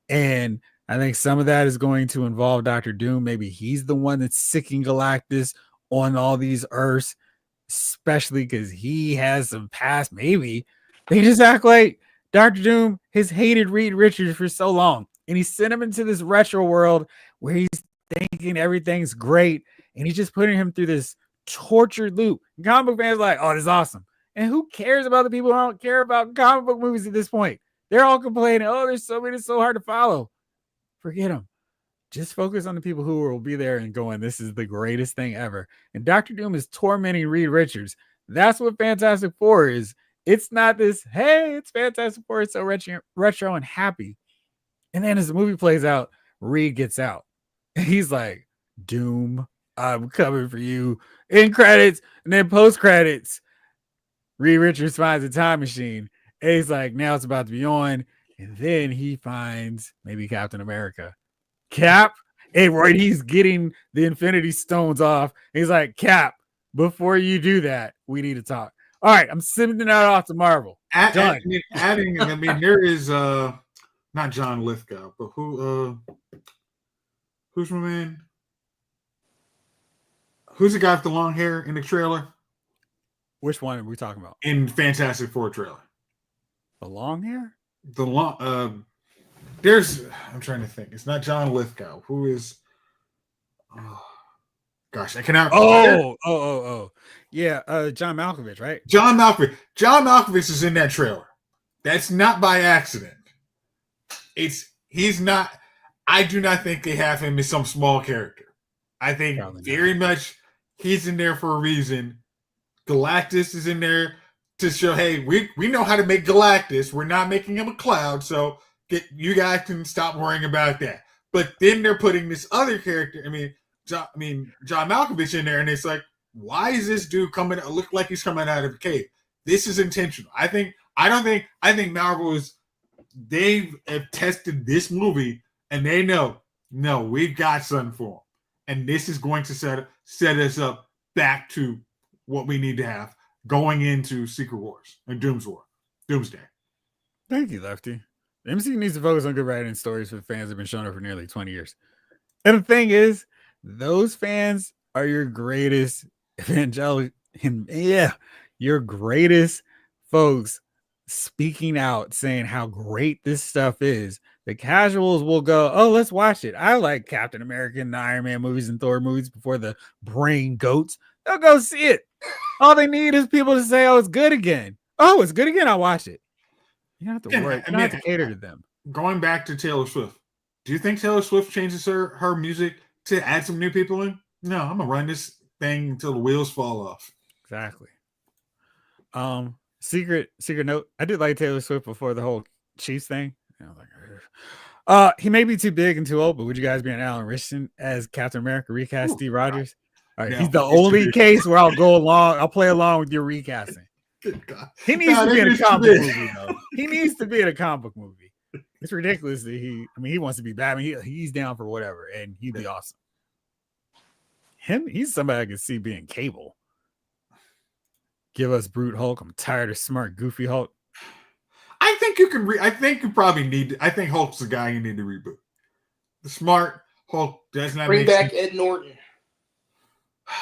And I think some of that is going to involve Dr. Doom. Maybe he's the one that's sicking Galactus on all these Earths, especially because he has some past. Maybe they just act like Dr. Doom has hated Reed Richards for so long, and he sent him into this retro world where he's thinking everything's great, and he's just putting him through this tortured loop. And comic book fans are like, oh, this is awesome. And who cares about the people who don't care about comic book movies at this point? They're all complaining, oh, there's so many, it's so hard to follow. Forget them. just focus on the people who will be there and going, this is the greatest thing ever. And Dr. Doom is tormenting Reed Richards. That's what Fantastic Four is. It's not this, hey, it's Fantastic Four. It's so retro and happy. And then as the movie plays out, Reed gets out. And he's like, Doom, I'm coming for you. In credits, and then post credits, Reed Richards finds a time machine. And he's like, now it's about to be on. And then he finds maybe Captain America. Cap, and right, he's getting the Infinity Stones off. He's like, Cap, before you do that, we need to talk. All right, I'm sending that off to Marvel. Done. Adding, I mean, there is not John Lithgow, but who's my man? Who's the guy with the long hair in the trailer? Which one are we talking about? In Fantastic Four trailer. The long hair? The long I'm trying to think. It's not John Lithgow. Who is gosh, I cannot. Yeah, John Malkovich, right? John Malkovich is in that trailer. That's not by accident. He's not. I do not think they have him as some small character. I think very much he's in there for a reason. Galactus is in there to show, hey, we know how to make Galactus. We're not making him a cloud, so you guys can stop worrying about that. But then they're putting this other character, John Malkovich in there, and it's like, why is this dude look like he's coming out of a cave? This is intentional. I think Marvel they have tested this movie and they know, no, we've got something for him. And this is going to set us up back to what we need to have going into Secret Wars and Doomsday. Thank you, Lefty. The MCU needs to focus on good writing stories for the fans that have been showing up for nearly 20 years. And the thing is, those fans are your greatest your greatest folks speaking out, saying how great this stuff is. The casuals will go, oh, let's watch it. I like Captain America and the Iron Man movies and Thor movies before the brain goats. They'll go see it. All they need is people to say, oh, it's good again. Oh, it's good again. I'll watch it. You don't have to worry. You don't have to cater to them. Going back to Taylor Swift, do you think Taylor Swift changes her music to add some new people in? No, I'm gonna run this thing until the wheels fall off. Exactly. Secret note. I did like Taylor Swift before the whole Chiefs thing. I was like, he may be too big and too old, but would you guys be an Alan Richardson as Captain America recast Steve Rogers? All right, no, he's the only case where I'll play along with your recasting. He needs to be in a comic movie, though. He needs to be in a comic book movie. It's ridiculous that he wants to be Batman. He's down for whatever, and he'd be awesome. He's somebody I could see being Cable. Give us Brute Hulk. I'm tired of smart, goofy Hulk. I think you can. I think you probably need. I think Hulk's the guy you need to reboot. The smart Hulk does not bring back Ed Norton.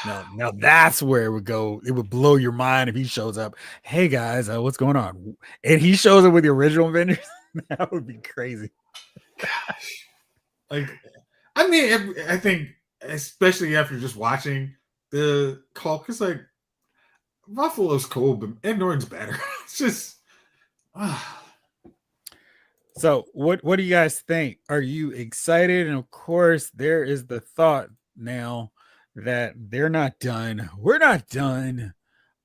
Now that's where it would go. It would blow your mind if he shows up. Hey guys, what's going on? And he shows up with the original Avengers. That would be crazy. Gosh, I think especially after just watching the Hulk, it's like Ruffalo's cool, but Ed Norton's better. It's just. So what do you guys think? Are you excited? And of course, there is the thought now that they're not done. We're not done.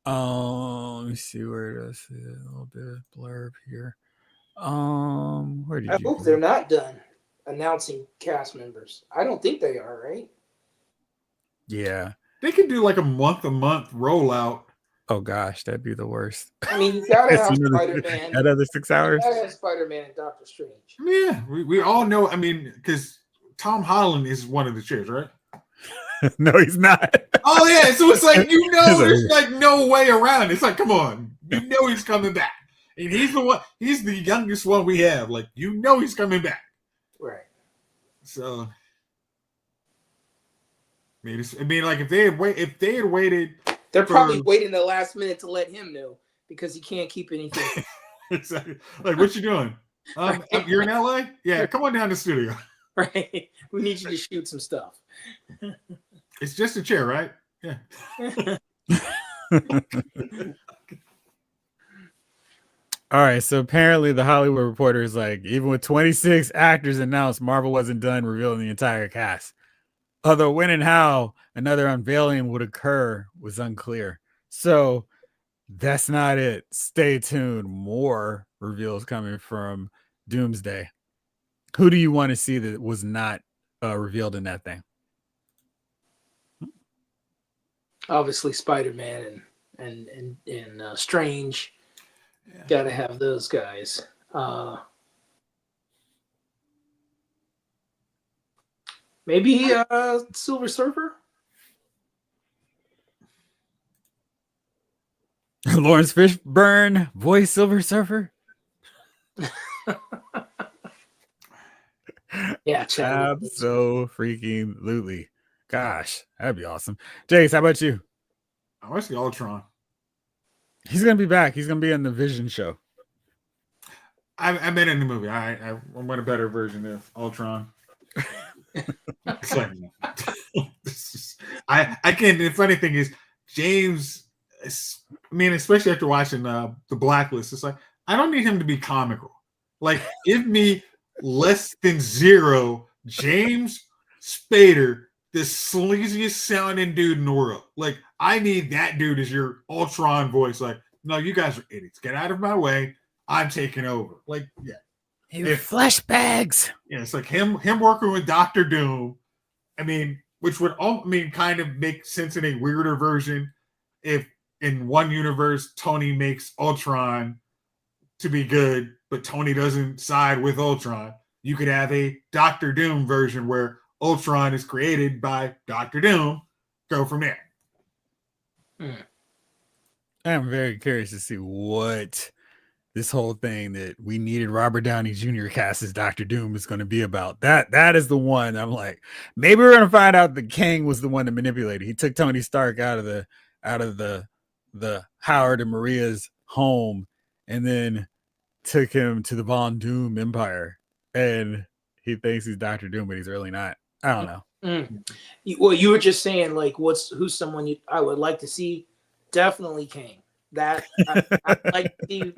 Let me see where it is. A little bit of blurb here. I hope they're not done announcing cast members. I don't think they are, right? Yeah. They could do like a month rollout. Oh gosh, that'd be the worst. I mean, you gotta have Spider-Man. Another 6 hours. You gotta have Spider-Man and Doctor Strange. Yeah, we all know. I mean, because Tom Holland is one of the chairs, right? No, he's not. Oh yeah, so it's like there's like no way around. It's like, come on, he's coming back, and he's the one. He's the youngest one we have. Like he's coming back. Right. So, like if they had waited. They're probably waiting the last minute to let him know because he can't keep anything. Exactly. Like, what you doing? You're in LA? Yeah, come on down to the studio. Right. We need you to shoot some stuff. It's just a chair, right? Yeah. All right, so apparently the Hollywood Reporter is like, even with 26 actors announced, Marvel wasn't done revealing the entire cast. Although when and how another unveiling would occur was unclear. So that's not it. Stay tuned. More reveals coming from Doomsday. Who do you want to see that was not revealed in that thing? Obviously, Spider-Man and Strange. Yeah. Got to have those guys. Maybe Silver Surfer. Lawrence Fishburne, voice Silver Surfer. Yeah, absolutely. Gosh, that'd be awesome. Jace, how about you? I want to see Ultron. He's gonna be back. He's gonna be in the Vision show. I meant in the movie. I want a better version of Ultron. I can't. The funny thing is, James. I mean, especially after watching the Blacklist, it's like I don't need him to be comical. Like, give me less than zero James Spader, the sleaziest sounding dude in the world. Like, I need that dude as your Ultron voice. Like, no, you guys are idiots. Get out of my way. I'm taking over. Like, yeah. Flashbacks. Yeah, it's like him working with Doctor Doom. I mean, which would kind of make sense in a weirder version if in one universe Tony makes Ultron to be good, but Tony doesn't side with Ultron. You could have a Doctor Doom version where Ultron is created by Doctor Doom. Go from there. I'm very curious to see what this whole thing that we needed Robert Downey Jr. cast as Doctor Doom is going to be about. That is the one. I'm like, maybe we're going to find out that Kang was the one that manipulated. He took Tony Stark out of the Howard and Maria's home, and then took him to the Von Doom Empire, and he thinks he's Doctor Doom, but he's really not. I don't know. Well, you were just saying like, who's someone I would like to see? Definitely Kang. That I like to see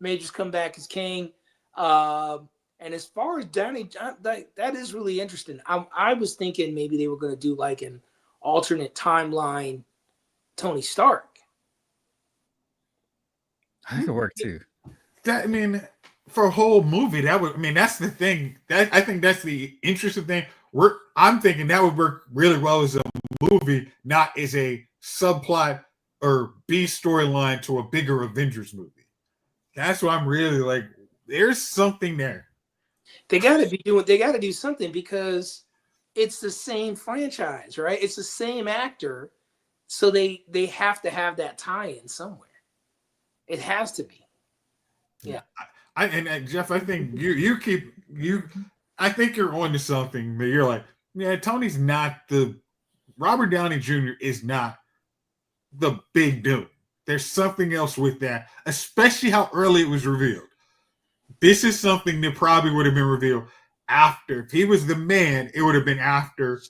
Majors come back as King. And as far as Downey, that is really interesting. I was thinking maybe they were going to do like an alternate timeline Tony Stark. That could work too. That, I mean, for a whole movie, that would, I mean, that's the thing. I think that's the interesting thing. I'm thinking that would work really well as a movie, not as a subplot or B storyline to a bigger Avengers movie. That's what I'm really like. There's something there. They got to do something because it's the same franchise, right? It's the same actor, so they have to have that tie-in somewhere. It has to be. Yeah. And Jeff, I think I think you're on to something, but you're like, yeah, Tony's not Robert Downey Jr. is not the big dude. There's something else with that, especially how early it was revealed. This is something that probably would have been revealed after. If he was the man, it would have been after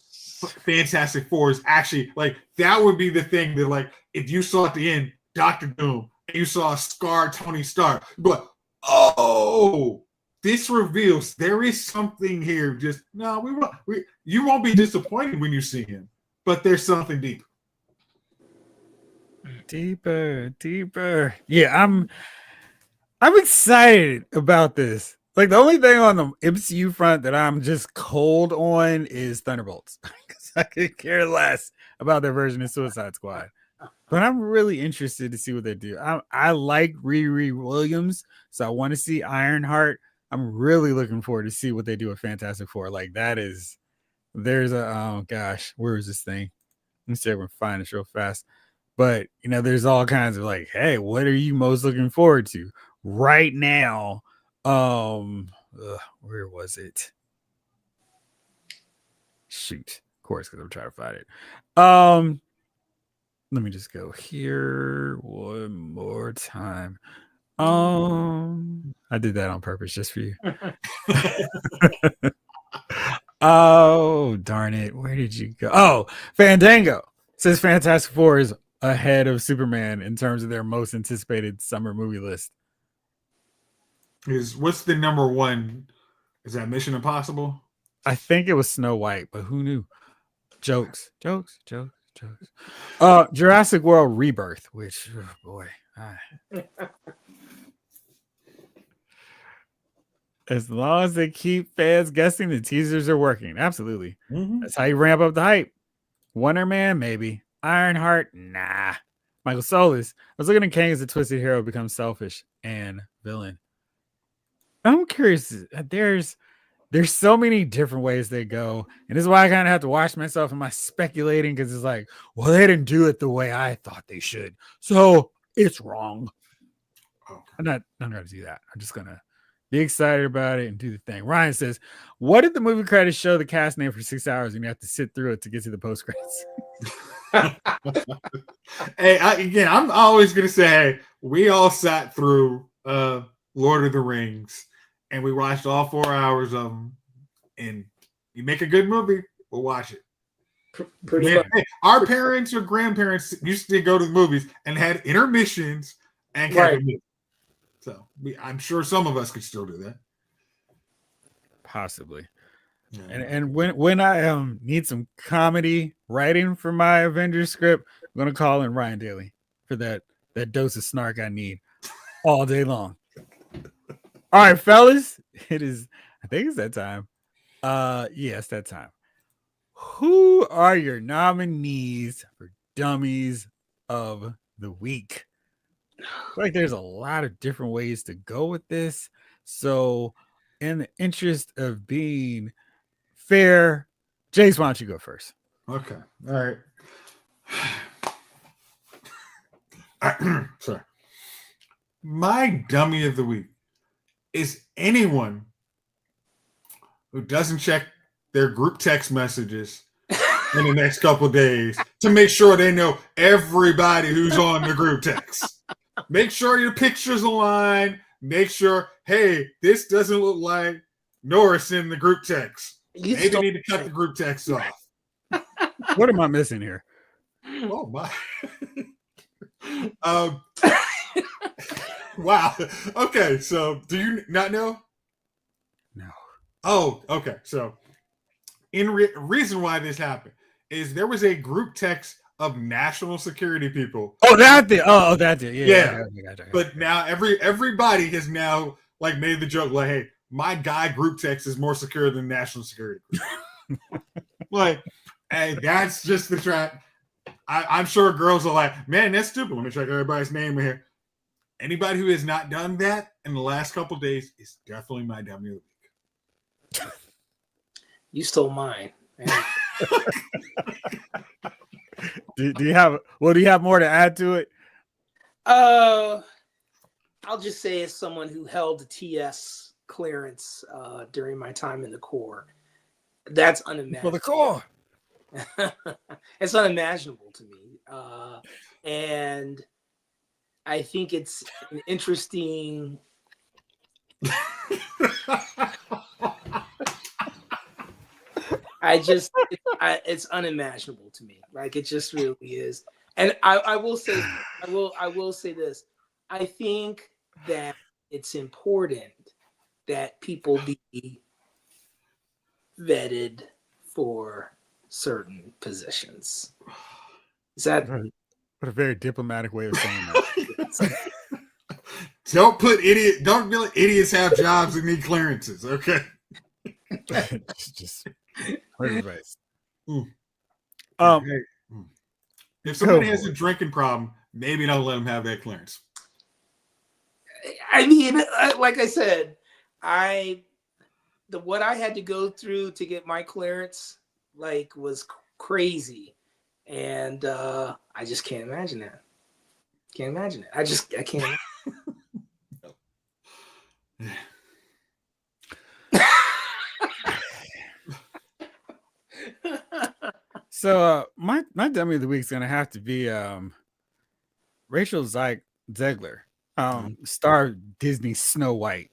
Fantastic Four is actually, like, that would be the thing that, like, if you saw at the end Doctor Doom and you saw a scarred Tony Stark, but oh, this reveals there is something here. Just no, you won't be disappointed when you see him, but there's something deeper. Deeper. Yeah, I'm excited about this. Like, the only thing on the MCU front that I'm just cold on is Thunderbolts. Because I could care less about their version of Suicide Squad. But I'm really interested to see what they do. I like Riri Williams, so I want to see Ironheart. I'm really looking forward to see what they do with Fantastic Four. Like, there's oh gosh, where is this thing? Let me see if I can find it real fast. But, you know, there's all kinds of like, hey, what are you most looking forward to right now? Where was it? Shoot, of course, because I'm trying to find it. Let me just go here one more time. I did that on purpose just for you. Oh, darn it. Where did you go? Oh, Fandango says Fantastic Four is ahead of Superman in terms of their most anticipated summer movie list. What's the number one? Is that Mission Impossible? I think it was Snow White, but who knew? Jokes. Jurassic World Rebirth, which oh boy. As long as they keep fans guessing, the teasers are working. Absolutely. Mm-hmm. That's how you ramp up the hype. Wonder Man, maybe. Ironheart, nah. Michael Solis. I was looking at Kang as a twisted hero becomes selfish and villain. I'm curious. There's so many different ways they go, and this is why I kind of have to watch myself. Am I speculating? Because it's like, well, they didn't do it the way I thought they should, so it's wrong. Okay. I'm not gonna do that. I'm just gonna be excited about it and do the thing. Ryan says, "What did the movie credits show the cast name for 6 hours, and you have to sit through it to get to the post credits?" Hey, I'm always gonna say, hey, we all sat through Lord of the Rings, and we watched all 4 hours of them. And you make a good movie, we'll watch it. Pretty Man, hey, our parents or grandparents used to go to the movies and had intermissions and kept it moving. So I'm sure some of us could still do that. Possibly. Yeah. And when I need some comedy writing for my Avengers script, I'm gonna call in Ryan Daly for that dose of snark I need all day long. All right, fellas, I think it's that time. It's that time. Who are your nominees for Dummies of the Week? I feel like there's a lot of different ways to go with this. So, in the interest of being fair, Jace, why don't you go first? Okay. All right. Sorry. My dummy of the week is anyone who doesn't check their group text messages in the next couple of days to make sure they know everybody who's on the group text. Make sure your pictures align. Make sure, hey, this doesn't look like Norris in the group text. Maybe need to cut the group text off. What am I missing here? Oh my. Wow. Okay, so do you not know? No. Oh, okay. So, reason why this happened is there was a group text of national security people. Oh, that did. Oh, that did. Yeah. Okay. But now everybody has now like made the joke like, hey, my guy group text is more secure than national security. Like, hey, that's just the trap. I'm sure girls are like, man, that's stupid. Let me check everybody's name in here. Anybody who has not done that in the last couple of days is definitely my dummy of the week. You stole mine. do you have more to add to it? I'll just say as someone who held the TS clearance during my time in the Corps, that's unimaginable. For the Corps. It's unimaginable to me. And I think it's an interesting it's unimaginable to me. Like it just really is. And I will say this. I think that it's important that people be vetted for certain positions. Is that what a very diplomatic way of saying that? Don't be like idiots have jobs and need clearances, okay? just hard advice. If somebody has a drinking problem, maybe don't let them have that clearance. I mean, like I said, what I had to go through to get my clearance was crazy, and I just can't imagine that. Can't imagine it. I can't. So my dummy of the week is gonna have to be Rachel Zegler, star of Disney's Snow White,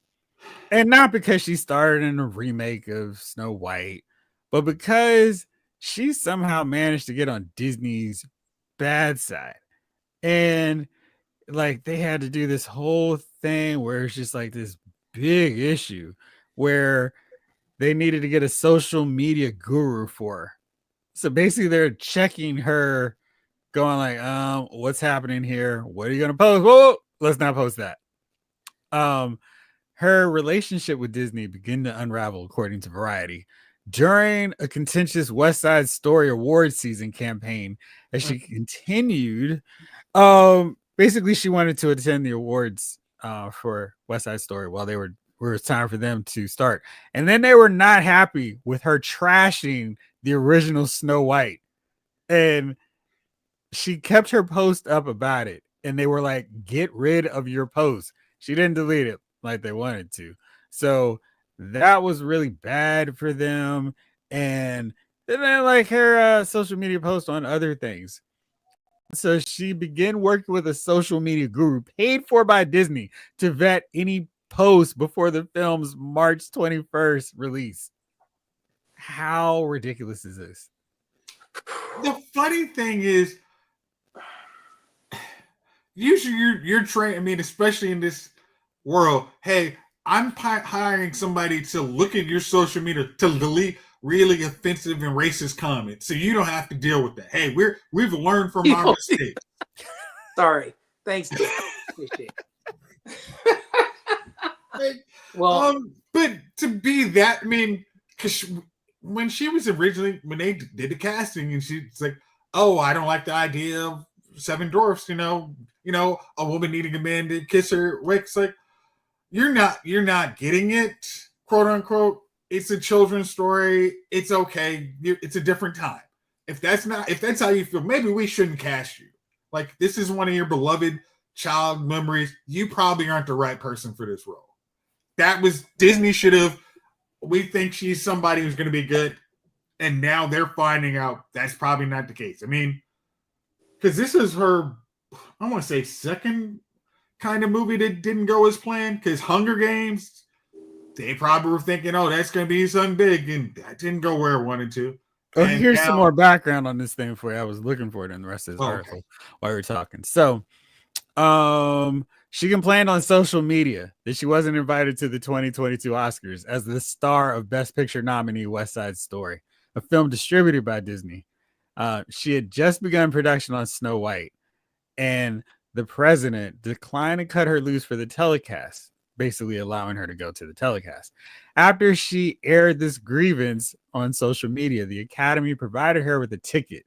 and not because she starred in a remake of Snow White, but because she somehow managed to get on Disney's bad side, and like they had to do this whole thing where it's just like this big issue where they needed to get a social media guru for her. So basically they're checking her, going like, what's happening here? What are you gonna post? Whoa, let's not post that. Her relationship with Disney began to unravel, according to Variety, during a contentious West Side Story award season campaign as she continued. Basically, she wanted to attend the awards for West Side Story while it was time for them to start. And then they were not happy with her trashing the original Snow White. And she kept her post up about it. And they were like, get rid of your post. She didn't delete it like they wanted to. So that was really bad for them. And then like her social media post on other things. So she began working with a social media guru paid for by Disney to vet any post before the film's March 21st release. How ridiculous is this? The funny thing is, usually you're trained. I mean, especially in this world, hey, I'm hiring somebody to look at your social media to delete really offensive and racist comments, so you don't have to deal with that. Hey, we've learned from our mistakes. Sorry, thanks. Appreciate it. Well, but to be that, I mean, because when she was originally, when they did the casting, and she's like, "Oh, I don't like the idea of seven dwarfs," you know, a woman needing a man to kiss her. It's like, you're not getting it, quote unquote. It's a children's story. It's okay. It's a different time. If that's how you feel, maybe we shouldn't cast you. Like, this is one of your beloved child memories. You probably aren't the right person for this role. That was Disney should have. We think she's somebody who's going to be good, and now they're finding out that's probably not the case. I mean, because this is her, I want to say, second kind of movie that didn't go as planned. Because Hunger Games, they probably were thinking, oh, that's going to be something big, and that didn't go where it wanted to. Oh, here's some more background on this thing for you. I was looking for it in the rest of this article while we were talking. So, she complained on social media that she wasn't invited to the 2022 Oscars as the star of Best Picture nominee West Side Story, a film distributed by Disney. She had just begun production on Snow White, and the president declined to cut her loose for the telecast, basically allowing her to go to the telecast. After she aired this grievance on social media, the Academy provided her with a ticket,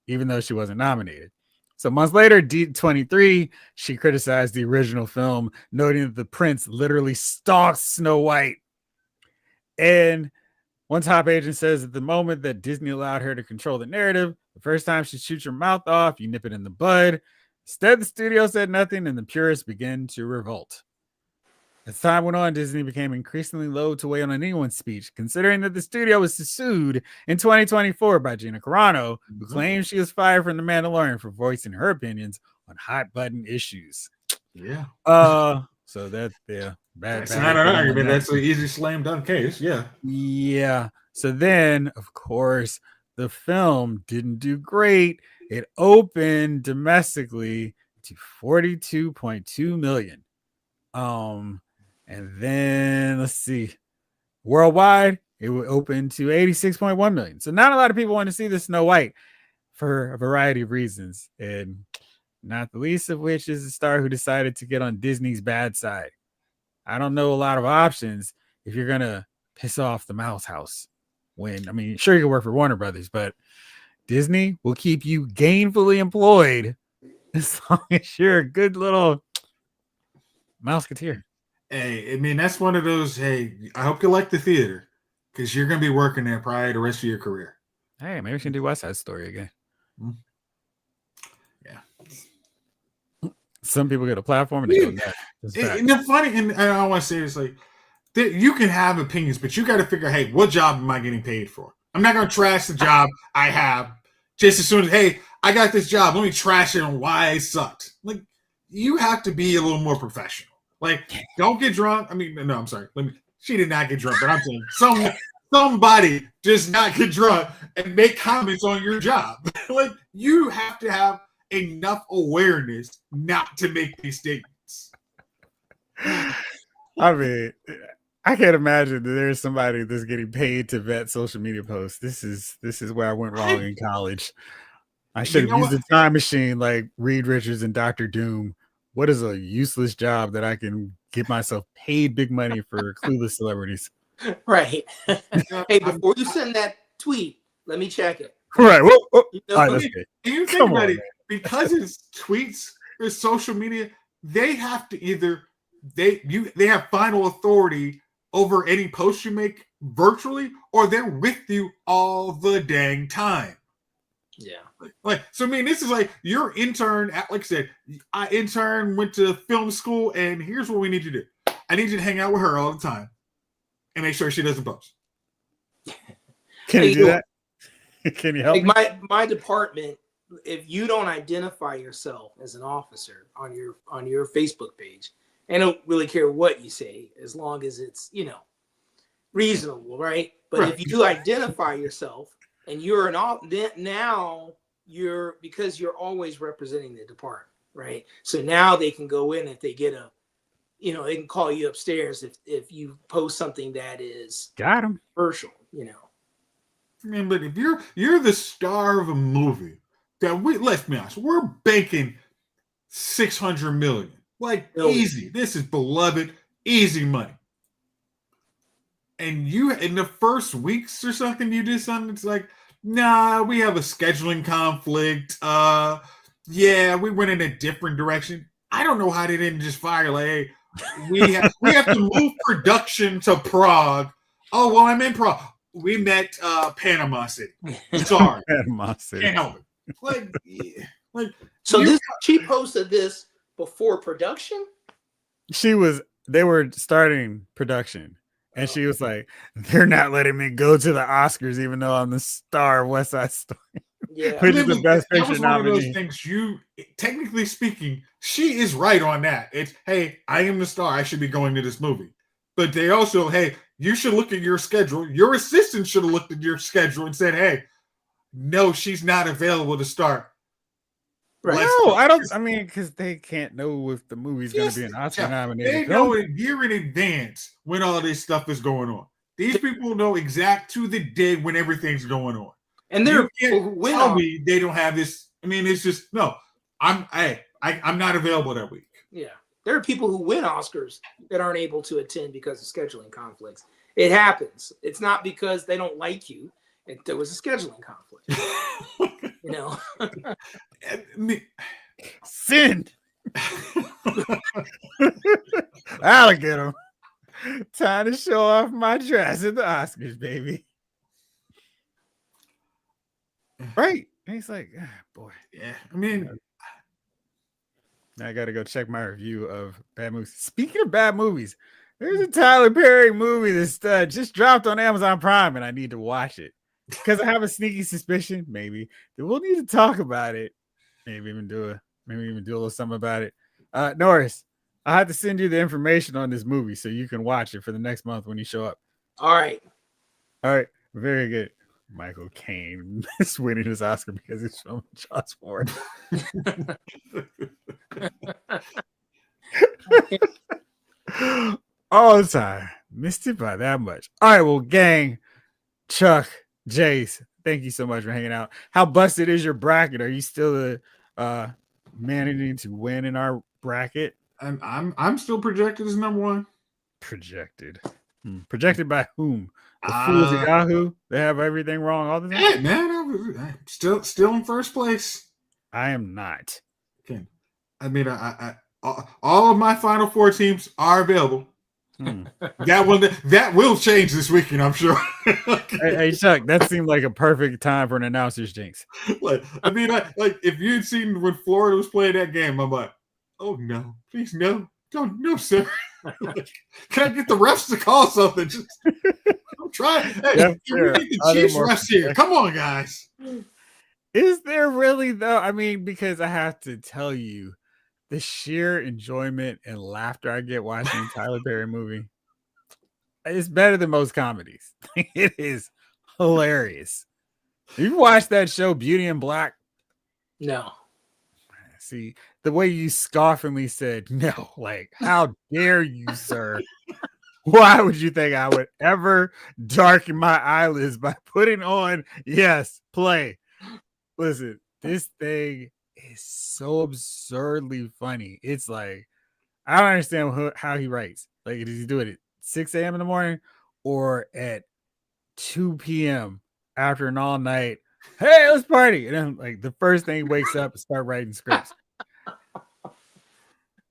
even though she wasn't nominated. So months later, D23, she criticized the original film, noting that the prince literally stalked Snow White. And one top agent says at the moment that Disney allowed her to control the narrative, the first time she shoots your mouth off, you nip it in the bud. Instead, the studio said nothing, and the purists began to revolt. As time went on, Disney became increasingly loath to weigh in on anyone's speech, considering that the studio was sued in 2024 by Gina Carano, who claimed she was fired from The Mandalorian for voicing her opinions on hot-button issues. Yeah. So that's that's not an argument. That's an easy slam dunk case. Yeah. Yeah. So then, of course, the film didn't do great. It opened domestically to 42.2 million. And then let's see, worldwide, it would open to 86.1 million. So not a lot of people want to see the Snow White for a variety of reasons, and not the least of which is the star who decided to get on Disney's bad side. I don't know a lot of options if you're gonna piss off the Mouse House. When, I mean, sure, you can work for Warner Brothers, but Disney will keep you gainfully employed as long as you're a good little Mouseketeer. Hey, I mean, that's one of those, hey, I hope you like the theater, because you're going to be working there probably the rest of your career. Hey, maybe we can do West Side Story again. Yeah. Some people get a platform and they go nuts. And the funny, and I want to say this, like, you can have opinions, but you got to figure, hey, what job am I getting paid for? I'm not going to trash the job I have just as soon as, hey, I got this job, let me trash it on why it sucked. Like, you have to be a little more professional. Like, don't get drunk. I mean, no, I'm sorry. She did not get drunk, but I'm saying somebody just not get drunk and make comments on your job. Like, you have to have enough awareness not to make these statements. I mean, I can't imagine that there's somebody that's getting paid to vet social media posts. This is where I went wrong in college. I should You have know used what? a time machine like Reed Richards and Dr. Doom. What is a useless job that I can get myself paid big money for clueless celebrities? Right. Uh, Hey, I'm- before you send that tweet, let me check it. Right. Well, You all right, know, that's good. And you think Come about on, it, man. because it's tweets, it's social media, they have to either they have final authority over any post you make virtually, or they're with you all the dang time. yeah. Like, so I mean, this is like your intern at, like I said, I intern went to film school, and here's what we need you to do. I need you to hang out with her all the time and make sure she doesn't post. Can Hey, you do that? Can you help Like me? my department, if you don't identify yourself as an officer on your Facebook page, I don't really care what you say as long as it's reasonable, right? But Right. if you identify yourself and you're then now you're, because you're always representing the department, right? So now they can go in if they get they can call you upstairs if you post something that is Got him. controversial, I mean, but if you're the star of a movie that let's be honest, we're banking 600 million. Like Million. easy. This is beloved, easy money. And you in the first weeks or something, you do something, it's like, nah, we have a scheduling conflict. Yeah, we went in a different direction. I don't know how they didn't just fire, like, hey, we have to move production to Prague. Oh, well, I'm in Prague. We met Panama City. Sorry. Panama City. Can't help it. Like So you- she posted this before production. They were starting production, and she was like, "They're not letting me go to the Oscars, even though I'm the star of West Side Story." Yeah. Which is the best that picture was one of those nominee. things. Technically speaking, she is right on that. It's, hey, I am the star. I should be going to this movie. But they also, hey, you should look at your schedule. Your assistant should have looked at your schedule and said, hey, no, she's not available to start. Right. No, I don't. I mean, because they can't know if the movie's going to be an Oscar nominated They film. know a year in advance when all this stuff is going on. These people know exact to the day when everything's going on. And there You are people who can't win tell on. me they don't have this. I mean, it's just no. I'm not available that week. Yeah. There are people who win Oscars that aren't able to attend because of scheduling conflicts. It happens. It's not because they don't like you. There was a scheduling conflict. Send. I'll get him. Time to show off my dress at the Oscars, baby. Right? And he's like, boy. Yeah, I mean, I got to go check my review of bad movies. Speaking of bad movies, there's a Tyler Perry movie that's just dropped on Amazon Prime, and I need to watch it because I have a sneaky suspicion, maybe, that we'll need to talk about it. Maybe even do a little something about it. Norris, I have to send you the information on this movie so you can watch it for the next month when you show up. All right. Very good. Michael Caine is winning his Oscar because he's from Jaws 4. All the time. Missed it by that much. All right, well, gang, Chuck, Jace, thank you so much for hanging out. How busted is your bracket? Are you still managing to win in our bracket? I'm still projected as number one. Projected. Projected by whom? The fools at Yahoo? They have everything wrong all the time? Yeah, man, I'm still in first place. I am not. Okay. I mean, I all of my Final Four teams are available. That will change this weekend, I'm sure. Hey, Chuck, that seemed like a perfect time for an announcer's jinx. Like if you'd seen when Florida was playing that game, I'm like, oh no, please no, don't, no, sir. Can I get the refs to call something? I'm trying. Hey, we get the Chiefs refs here. Come on, guys. Is there really though? I mean, because I have to tell you, the sheer enjoyment and laughter I get watching a Tyler Perry movie, it's better than most comedies. It is hilarious. You watched that show Beauty and Black? No. See, the way you scoffingly said no, like, how dare you, sir? Why would you think I would ever darken my eyelids by putting on yes, play? Listen, this thing is so absurdly funny. It's like I don't understand how he writes. Like, does he do it at 6 a.m. in the morning or at 2 p.m. after an all night? Hey, let's party! And then, like, the first thing he wakes up and start writing scripts.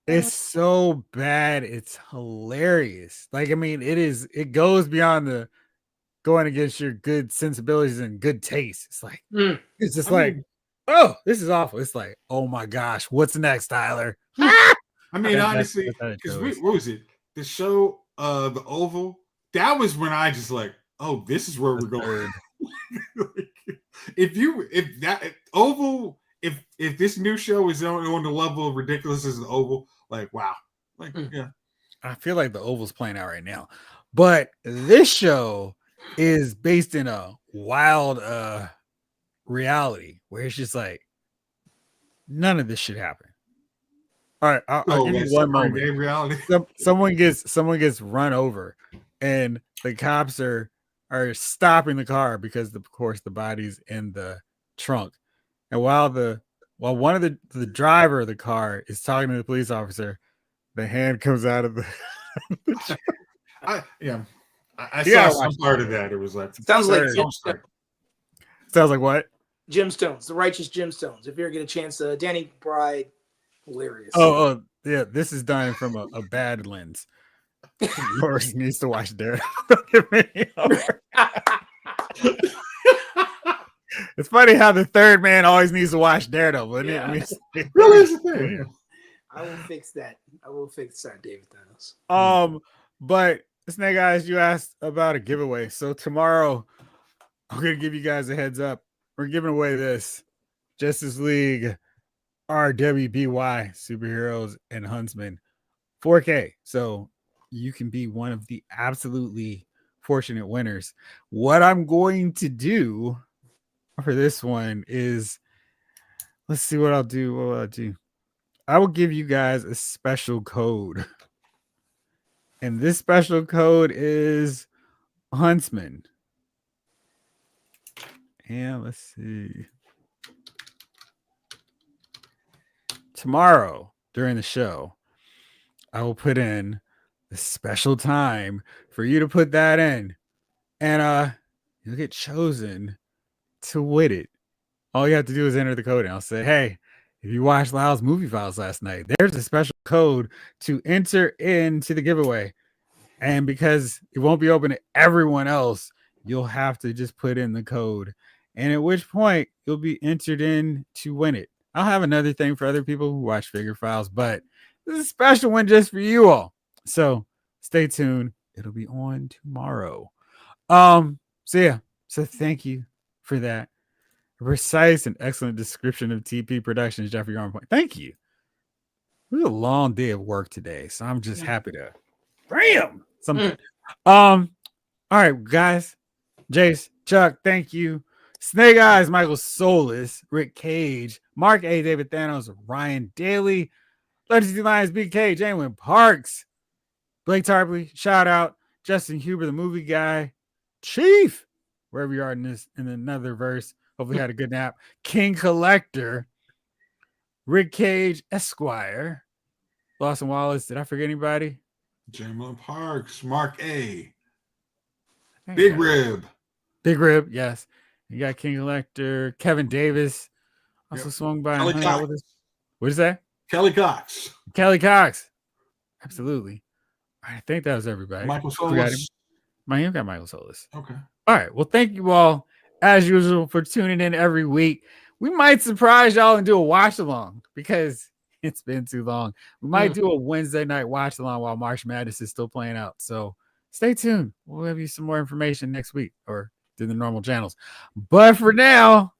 It's so bad. It's hilarious. Like, I mean, it goes beyond the going against your good sensibilities and good taste. It's like, it's just oh, this is awful. It's like, oh my gosh, what's next, Tyler? I mean, honestly, because what was it? The show, The Oval, that was when I just like, oh, this is where we're going. If this new show is on the level of ridiculous as The Oval, like, wow. Like, yeah. I feel like The Oval's playing out right now. But this show is based in a wild reality where it's just like none of this should happen. All right, I'll give you one moment. Reality. Someone gets run over, and the cops are stopping the car because of course the body's in the trunk. And while one of the driver of the car is talking to the police officer, the hand comes out of the I saw some part of that. It was like sounds like sounds like what? Gemstones, the righteous gemstones. If you ever get a chance, Danny Bride, hilarious. Oh yeah, this is done from a bad lens. Morris needs to watch Daredevil. It's funny how the third man always needs to watch Daredevil, isn't it? I mean, it really is a thing. I will fix that. David Thanos. But Snake Eyes, you asked about a giveaway. So tomorrow, I'm gonna give you guys a heads up. We're giving away this Justice League RWBY Superheroes and Huntsmen 4K. So you can be one of the absolutely fortunate winners. What I'm going to do for this one is, let's see what I'll do. What will I do? I will give you guys a special code. And this special code is Huntsman. And let's see. Tomorrow during the show, I will put in the special time for you to put that in. And you'll get chosen to win it. All you have to do is enter the code, and I'll say, hey, if you watched Lyle's Movie Files last night, there's a special code to enter into the giveaway. And because it won't be open to everyone else, you'll have to just put in the code. And at which point you'll be entered in to win it. I'll have another thing for other people who watch Figure Files, but this is a special one just for you all. So stay tuned. It'll be on tomorrow. So thank you for that. A precise and excellent description of TP Productions, Jeffrey Armpoint. Thank you. It was a long day of work today, so I'm just happy to bam something. All right, guys. Jace, Chuck, thank you. Snake Eyes, Michael Solis, Rick Cage, Mark A. David Thanos, Ryan Daly, Legacy Lions, BK, Jalen Parks, Blake Tarpley, shout out, Justin Huber, the movie guy, Chief, wherever you are in another verse. Hopefully had a good nap. King Collector, Rick Cage, Esquire, Lawson Wallace. Did I forget anybody? Jalen Parks, Mark A. Big Rib. Big Rib, yes. You got King Collector, Kevin Davis, also swung by and hung out with us. What is that? Kelly Cox. Kelly Cox. Absolutely. I think that was everybody. Michael Solis. You got Michael Solis. Okay. All right. Well, thank you all, as usual, for tuning in every week. We might surprise y'all and do a watch along because it's been too long. We might do a Wednesday night watch along while March Madness is still playing out. So stay tuned. We'll have you some more information next week or through the normal channels. But for now,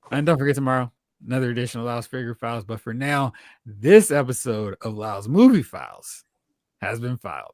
and don't forget tomorrow, another edition of Lyle's Figure Files. But for now, this episode of Lyle's Movie Files has been filed.